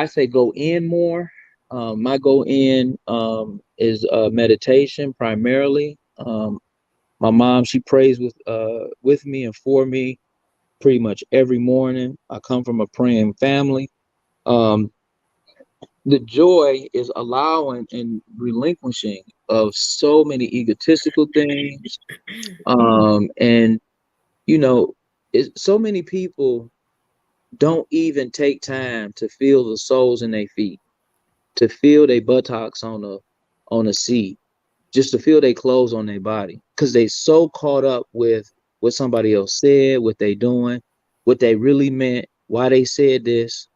say go in more. My go in is meditation primarily. My mom, she prays with me and for me pretty much every morning. I come from a praying family. Um, the joy is allowing and relinquishing of so many egotistical things. And you know, so many people don't even take time to feel the soles in their feet, to feel their buttocks on a seat, just to feel their clothes on their body, because they so caught up with what somebody else said, what they doing, what they really meant, why they said this.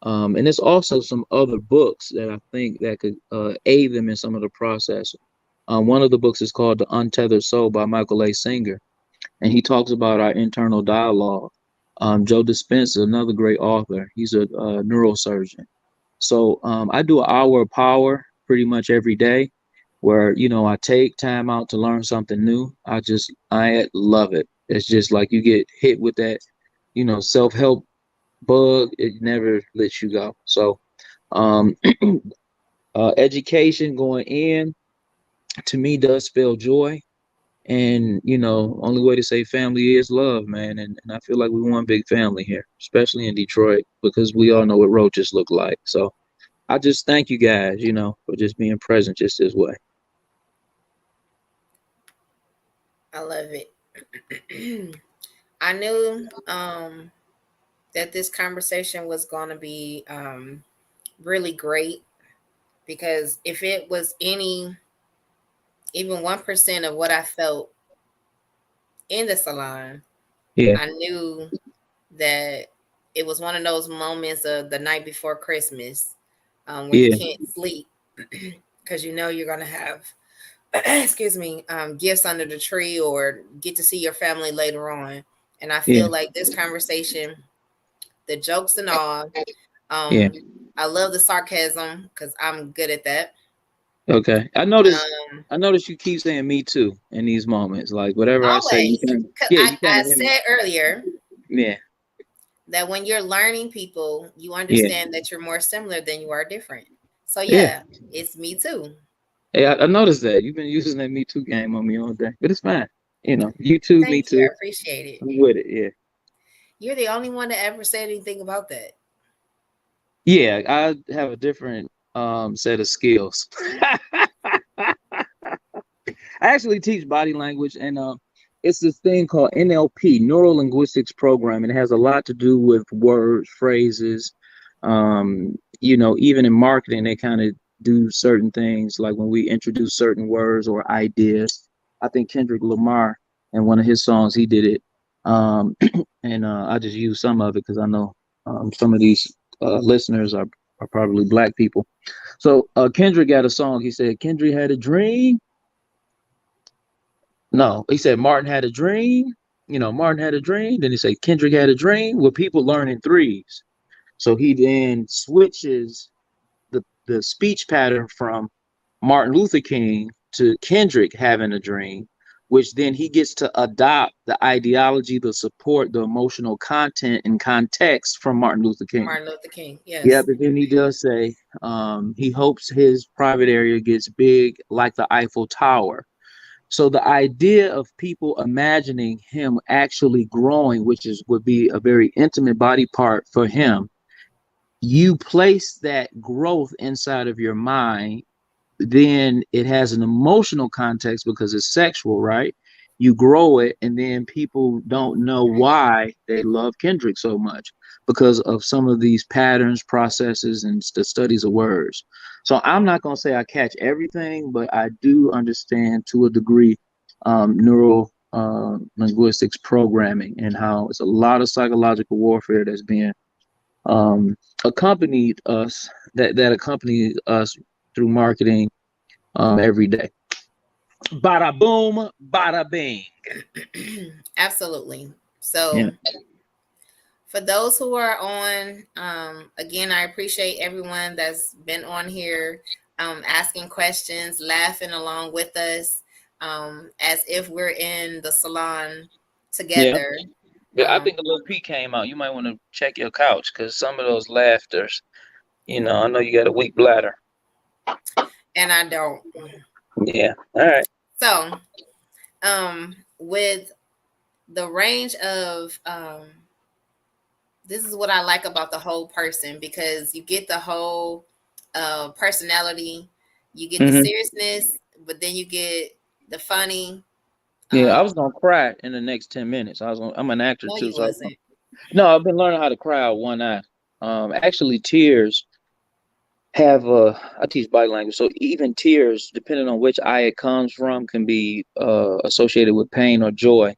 And there's also some other books that I think that could aid them in some of the process. One of the books is called The Untethered Soul by Michael A. Singer, and he talks about our internal dialogue. Joe Dispenza, another great author, he's a neurosurgeon. So I do an hour of power pretty much every day where, I take time out to learn something new. I love it. It's just like you get hit with that, self-help bug. It never lets you go. So um, education going in to me does spell joy. And, only way to say family is love, man. And I feel like we one big family here, especially in Detroit, because we all know what roaches look like. So I just thank you guys, for just being present just this way. I love it. I knew that this conversation was going to be really great, because if it was even 1% of what I felt in the salon, Yeah. I knew that it was one of those moments of the night before Christmas, when you Yeah. can't sleep because you're going to have excuse me, gifts under the tree or get to see your family later on. And I Yeah. feel like this conversation, the jokes and all, Yeah. um, I love the sarcasm because I'm good at that. Okay. I noticed you keep saying me too in these moments. Like whatever I say, you Always. kind of, Because yeah, I, you kind I of hit me. said earlier Yeah. that when you're learning people, you Yeah. understand that you're more similar than you are different. So, Yeah. yeah, it's me too. Hey, I noticed that you've been using that Me Too game on me all day, but it's fine. You too, me Thank you. too. I appreciate it. I'm with it. Yeah. You're the only one that ever said anything about that. Yeah. I have a different set of skills. I actually teach body language, and it's this thing called NLP, Neuro Linguistics Program, and it has a lot to do with words, phrases. Even in marketing, they kind of do certain things, like when we introduce certain words or ideas. I think Kendrick Lamar, in one of his songs, he did it, um, and I just use some of it because I know some of these listeners are probably black people. So Kendrick got a song. He said, "Kendrick had a dream." No, he said Martin had a dream. Martin had a dream. Then he said Kendrick had a dream with people learning threes. So he then switches the speech pattern from Martin Luther King to Kendrick having a dream, which then he gets to adopt the ideology, the support, the emotional content and context from Martin Luther King. Martin Luther King, Yeah, yes. but then he does say he hopes his private area gets big like the Eiffel Tower. So the idea of people imagining him actually growing, which is would be a very intimate body part for him, you place that growth inside of your mind, then it has an emotional context because it's sexual, right? You grow it, and then people don't know why they love Kendrick so much because of some of these patterns, processes, and the studies of words. So I'm not going to say I catch everything, but I do understand to a degree neural linguistics programming and how it's a lot of psychological warfare that's being accompanied us that accompanies us through marketing every day. Bada boom, bada bing. Absolutely. So Yeah. for those who are on, again, I appreciate everyone that's been on here, asking questions, laughing along with us, as if we're in the salon Yeah. together. Yeah, I think a little P came out. You might want to check your couch because some of those laughters, I know you got a weak bladder. And I don't. Yeah. All right. So, with the range of, this is what I like about the whole person, because you get the whole personality, you get the seriousness, but then you get the funny. Yeah, I was gonna cry in the next 10 minutes. I'm an actor No, too, you so wasn't. no, I've been learning how to cry out one eye. Actually, tears have I teach body language, so even tears, depending on which eye it comes from, can be associated with pain or joy.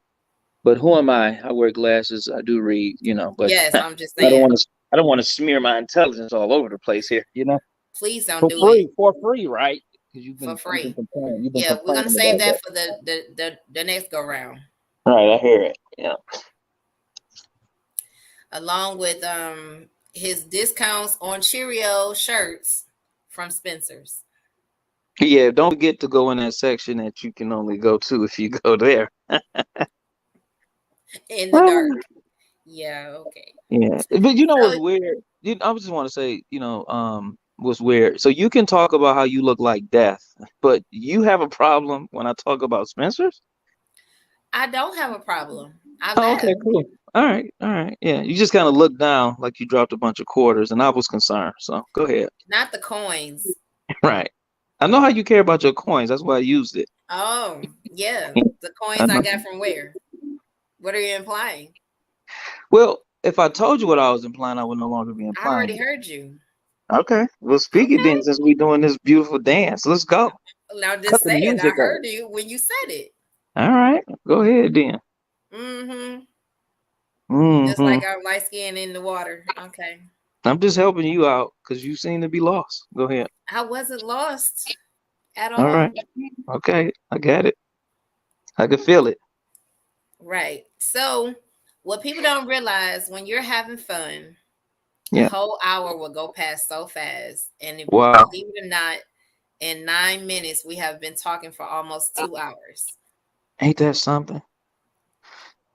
But who am I? I wear glasses. I do read, but Yes, I I'm just don't saying. want to. I don't want to smear my intelligence all over the place here. Please don't do it For free, right? Because for you've been free. complaining. You've been Yeah, we're gonna complaining save about that that. for the next go round, All right, I hear it. Yeah. along with his discounts on Cheerio shirts from Spencer's Yeah, don't forget to go in that section that you can only go to if you go there. in the dark. Yeah, okay. Yeah, but you know what's So weird? I just want to say, what's weird. So you can talk about how you look like death, but you have a problem when I talk about Spencer's? I don't have a problem. I Oh, laugh. okay, cool. All right. Yeah, you just kind of looked down like you dropped a bunch of quarters, and I was concerned. So go ahead. Not the coins. Right. I know how you care about your coins. That's why I used it. Oh, yeah. The I coins I know. got from where? What are you implying? Well, if I told you what I was implying, I would no longer be I already implying it. heard you. Okay. Well, speak it then, Okay. since we're doing this beautiful dance. Let's go. Now Cut just the saying, I music up. heard you when you said it. All right. Go ahead then. Mm-hmm. Just Mm-hmm. like I'm light skinned in the water. Okay. I'm just helping you out because you seem to be lost. Go ahead. I wasn't lost at All right. all. Okay. I got it. I can feel it. Right. So what people don't realize, when you're having fun, a Yeah. whole hour will go past so fast. And if, Wow. believe it or not, in 9 minutes, we have been talking for almost 2 hours. Ain't that something?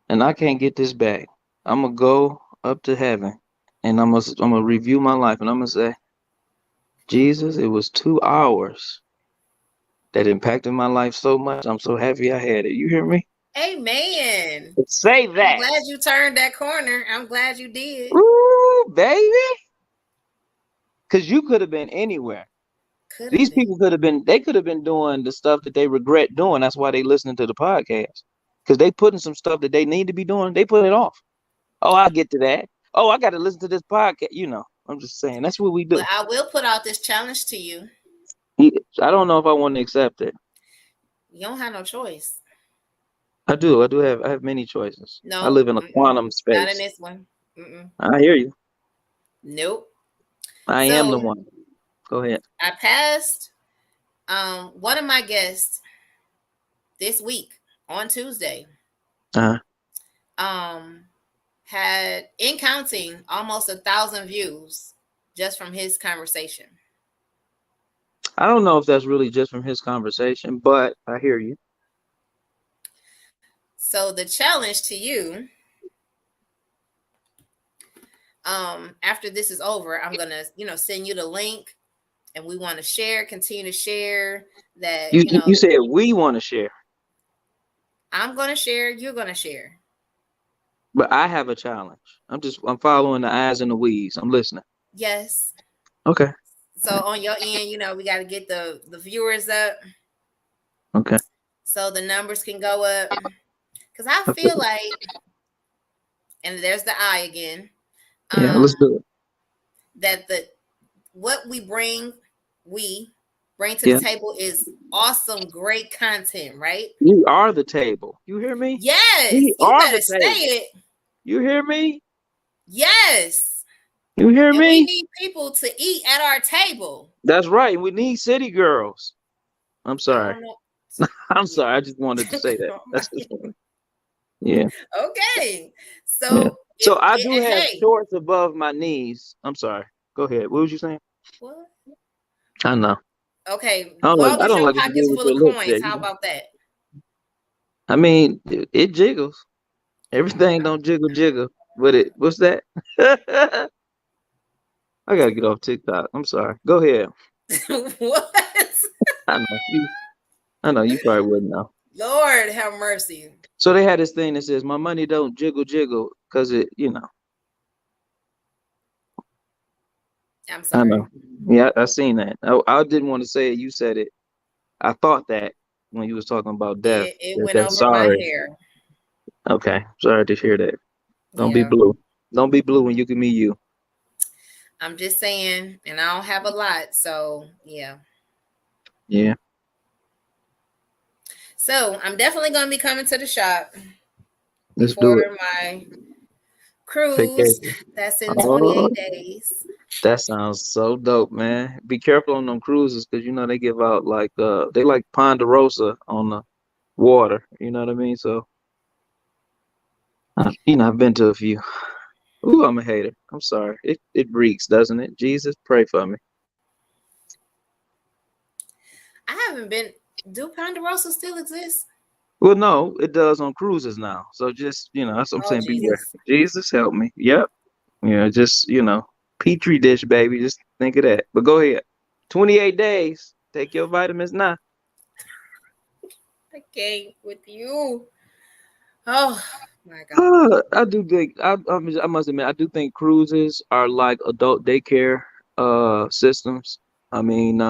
And I can't get this back. I'm gonna go up to heaven, and I'm gonna review my life, and I'm gonna say, Jesus, it was 2 hours that impacted my life so much. I'm so happy I had it. You hear me? Amen. Say I'm that. glad you turned that corner. I'm glad you did. Ooh, baby. Because you could have been anywhere. Could have These been. people they could have been doing the stuff that they regret doing. That's why they listening to the podcast. Because they putting some stuff that they need to be doing, they put it off. Oh, I'll get to that. Oh, I got to listen to this podcast. I'm just saying that's what we But do. I will put out this challenge to you. I don't know if I want to accept it. You don't have no choice. I do. I have many choices. I No, live in a quantum not in space. this one. Mm-mm. I hear you. Nope. I am the So one. Go ahead. I passed one of my guests this week on Tuesday. Uh, Um, had, in counting, almost 1,000 views just from his conversation. I don't know if that's really just from his conversation, but I hear you. So the challenge to you, after this is over, I'm gonna, send you the link, and we want to share, continue to share that, You said we want to share. I'm gonna share. You're gonna share. But I have a challenge. I'm following the eyes and the we's. I'm listening. Yes. Okay. So on your end, we got to get the viewers up Okay. so the numbers can go up. Because I Okay. feel like, and there's the I again, Yeah, um, let's do it. that what we bring to the Yeah. table is awesome, great content, right? We are the table. You hear me? Yes, We you are better the say table. it. You hear me? Yes. You hear And we me? need people to eat at our table. That's right. We need city girls. I'm I sorry. don't know. I'm Yeah. sorry. I just wanted to say that. Oh That's my- just funny. Yeah. okay. Yeah. So So I do and have hey, shorts above my knees. I'm sorry. Go ahead. What was you saying? what? I know. Okay, I long as don't your like what you pocket's did with full your of lips there. coins, how about that? I mean, it jiggles. Everything don't jiggle jiggle. But what's that? I gotta get off TikTok. I'm sorry. Go ahead. What? I know you. I know you probably wouldn't know. Lord have mercy. So they had this thing that says, "My money don't jiggle jiggle," because it. I'm I sorry. know. Yeah, I seen that. I didn't want to say it. You said it. I thought that when you was talking about death. It went Okay, over my sorry. hair. Okay, sorry to hear that. Don't be Yeah. blue. Don't be blue when you can be you. I'm just saying, and I don't have a lot, so yeah. Yeah, So I'm definitely gonna be coming to the shop let's before do it. my cruise. Vacation. That's in Oh, 28 days. that sounds so dope, man. Be careful on them cruises because they give out like they like Ponderosa on the water. You know what I mean? So I've been to a few. Ooh, I'm a hater. I'm sorry. It reeks, doesn't it? Jesus, pray for me. I haven't been. Do Ponderosa still exist? Well, no, it does on cruises now. So just, that's what I'm Oh saying. Beware. Jesus. Jesus help me. Yep. Just, petri dish, baby. Just think of that. But go ahead. 28 days. Take your vitamins now. I can't with you. Oh my God. I do think I must admit I do think cruises are like adult daycare systems. I mean,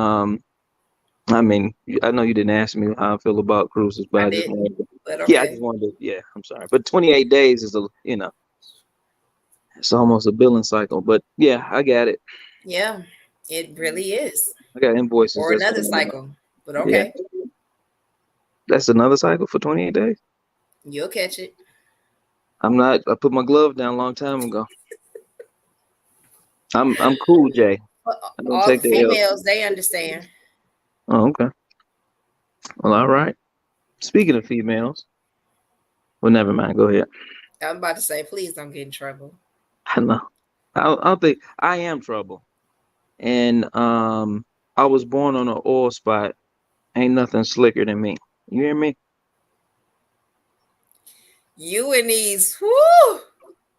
I mean, I know you didn't ask me how I feel about cruises, but I I just didn't, wanted to, but yeah, I okay. just wanted to, yeah, I'm sorry. But 28 days is it's almost a billing cycle. But yeah, I got it. Yeah, it really is. I got invoices Or that's another coming up. cycle. But Yeah, okay. that's another cycle for 28 days. You'll catch it. I put my glove down a long time ago. I'm cool, Jay. But I don't all the take the L. females, they understand. Oh, okay. Well, all right. Speaking of females, well, never mind. Go ahead. I'm about to say, please don't get in trouble. I know. I don't think I am trouble. And I was born on an oil spot. Ain't nothing slicker than me. You hear me? You and these, whoo,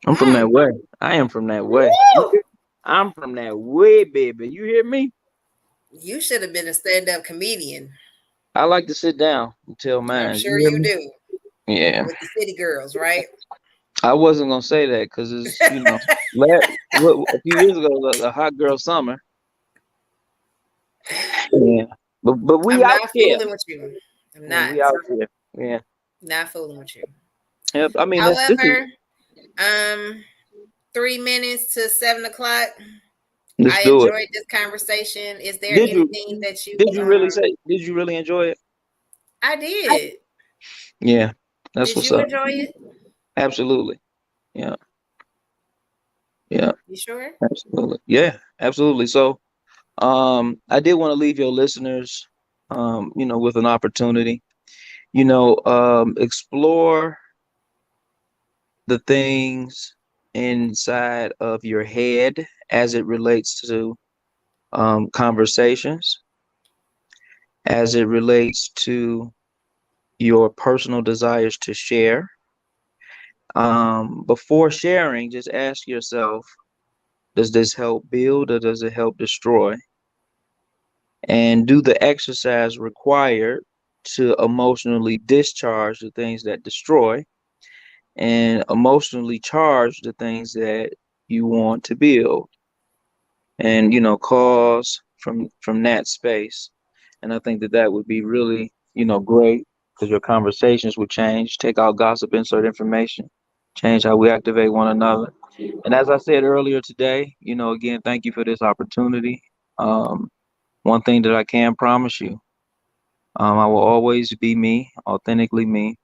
I'm from mm, that way. I am from that way. whoo. I'm from that way, baby. You hear me? You should have been a stand-up comedian. I like to sit down and tell I'm mine. You sure hear you me? do Yeah. with the city girls, right? I wasn't gonna say that because a few years ago, a hot girl summer. Yeah. But we I'm out not here. fooling with you. I'm Yeah, not. we out here. Yeah. Not fooling with you. Yep. I mean, this is However, um, 3 minutes to 7 o'clock. let's I do it. enjoyed this conversation. Is there Did you anything that you did you really say? Did you really enjoy it? I did. Yeah. That's Did what's you up. enjoy it? Absolutely. Yeah. Yeah. You sure? Absolutely. Yeah. Absolutely. So, I did want to leave your listeners, with an opportunity. Explore the things inside of your head as it relates to conversations, as it relates to your personal desires to share. Before sharing, just ask yourself, does this help build or does it help destroy? And do the exercise required to emotionally discharge the things that destroy and emotionally charge the things that you want to build and cause from that space. And I think that that would be really great because your conversations would change. Take out gossip, insert information, change how we activate one another. And as I said earlier today, again, thank you for this opportunity. um, One thing that I can promise you, I will always be me, authentically me.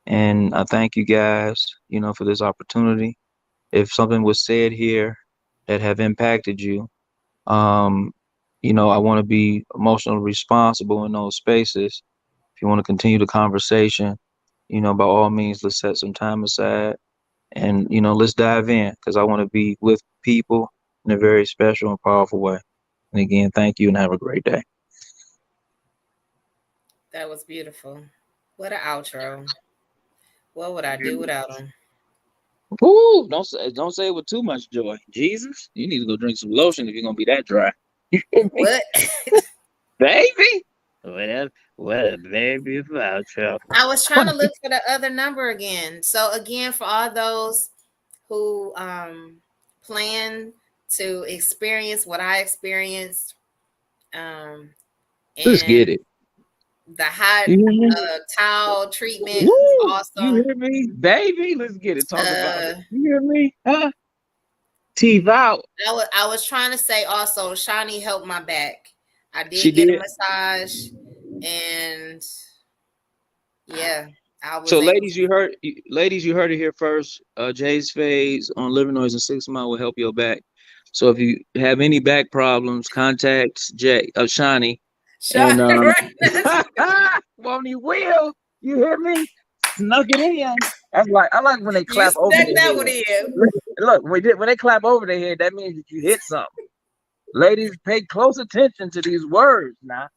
And I thank you guys for this opportunity. If something was said here that have impacted you, um, I want to be emotionally responsible in those spaces. If you want to continue the conversation, by all means, let's set some time aside and, let's dive in because I want to be with people in a very special and powerful way. And again, thank you and have a great day. That was beautiful. What an outro. What would I do without him? Woo! Don't say it with too much joy. Jesus, you need to go drink some lotion if you're gonna be that dry. You hear me, What? baby? What a baby about you. I was trying to look for the other number again. So again, for all those who plan to experience what I experienced, um, Let's and get it. the hot You hear me? towel treatment was Woo! You awesome. hear me, baby? Let's get it. Talk about it. Uh, You hear me? Huh? Teeth out. I was trying to say also, Shawnee helped my back. I She did get a did. massage, and yeah, I So, was able ladies, to. ladies, you heard it here first. Jay's Phase on Living Noise and 6 Mile will help your back. So, if you have any back problems, contact Shawnee, and Shawnee, right? won't he will? You hear me? Snuck it in. That's like I like when they You clap over stuck their that one head. in. Look, when they clap over their head, that means that you hit something. Ladies, pay close attention to these words now.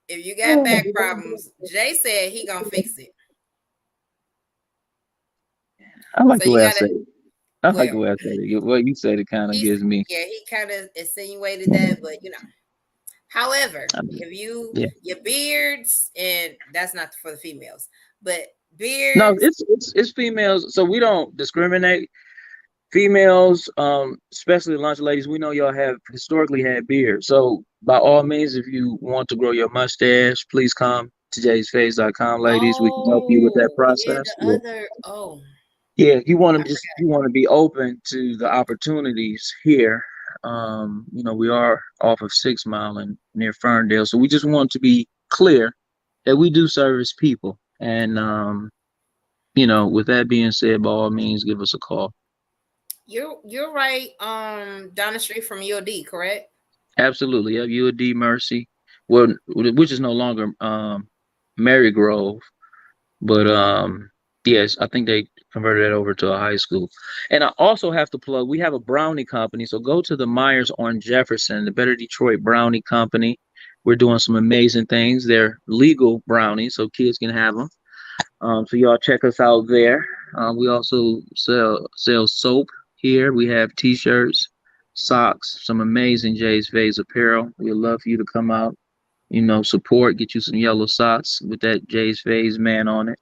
If you got back problems, Jay said he gonna fix it. I like So the you way I gotta say it. I like the well, way I said it. What you said, it kind of he's gives me. yeah, he kind of insinuated that, but you know. However, I mean, if you yeah. your beards, and that's not for the females, but No, beards, it's females, so we don't discriminate. Females, especially lunch ladies, we know y'all have historically had beard. So by all means, if you want to grow your mustache, please come to jaysface.com, ladies. We can help you with that oh yeah, process. the Yeah. other Yeah, you want I to be open to the opportunities here. We are off of 6 Mile and near Ferndale. So we just want to be clear that we do service people. And with that being said, by all means, give us a call. you're right, down the street from UOD, correct? Absolutely. Yeah, you a D Mercy. Well, which is no longer Mary Grove, but yes, I think they converted that over to a high school. And I also have to plug, we have a brownie company. So go to the Myers on Jefferson, the Better Detroit Brownie Company. We're doing some amazing things. They're legal brownies, so kids can have them. So y'all check us out there. We also sell soap here. We have t-shirts, socks, some amazing Jay's Vase apparel. We'd love for you to come out, support, get you some yellow socks with that Jay's Vase man on it.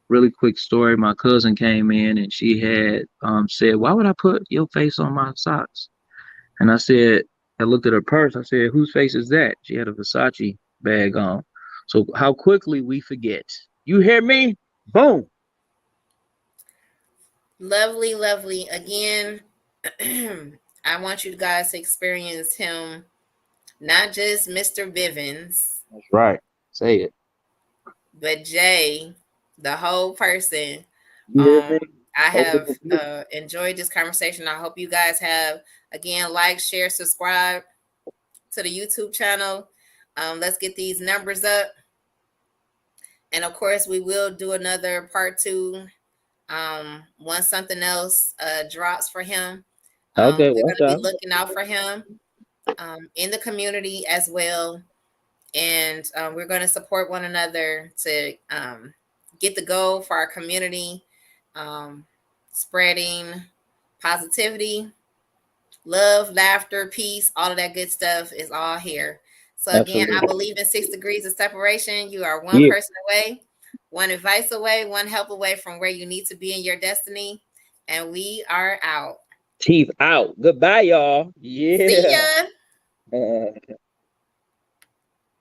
Really quick story. My cousin came in and she had said, "Why would I put your face on my socks?" And I looked at her purse. I said, "Whose face is that?" She had a Versace bag on. So how quickly we forget. You hear me? Boom. Lovely, lovely. Again, I want you guys to experience him, not just Mr. Bivens, That's right. Say it. but Jay, the whole person. You hear Um, me? I Open have the door. enjoyed this conversation. I hope you guys have. Again, like, share, subscribe to the YouTube channel. Let's get these numbers up. And of course, we will do another part two once something else drops for him. Okay, We're going watch to be out. looking out for him in the community as well. And we're going to support one another to get the goal for our community, um, spreading positivity, love, laughter, peace, all of that good stuff is all here. So again, I Absolutely. believe in 6 degrees of separation. You are one Yeah. person away, one advice away, one help away from where you need to be in your destiny. And we are out. Teeth out. Goodbye, y'all. See Yeah. ya.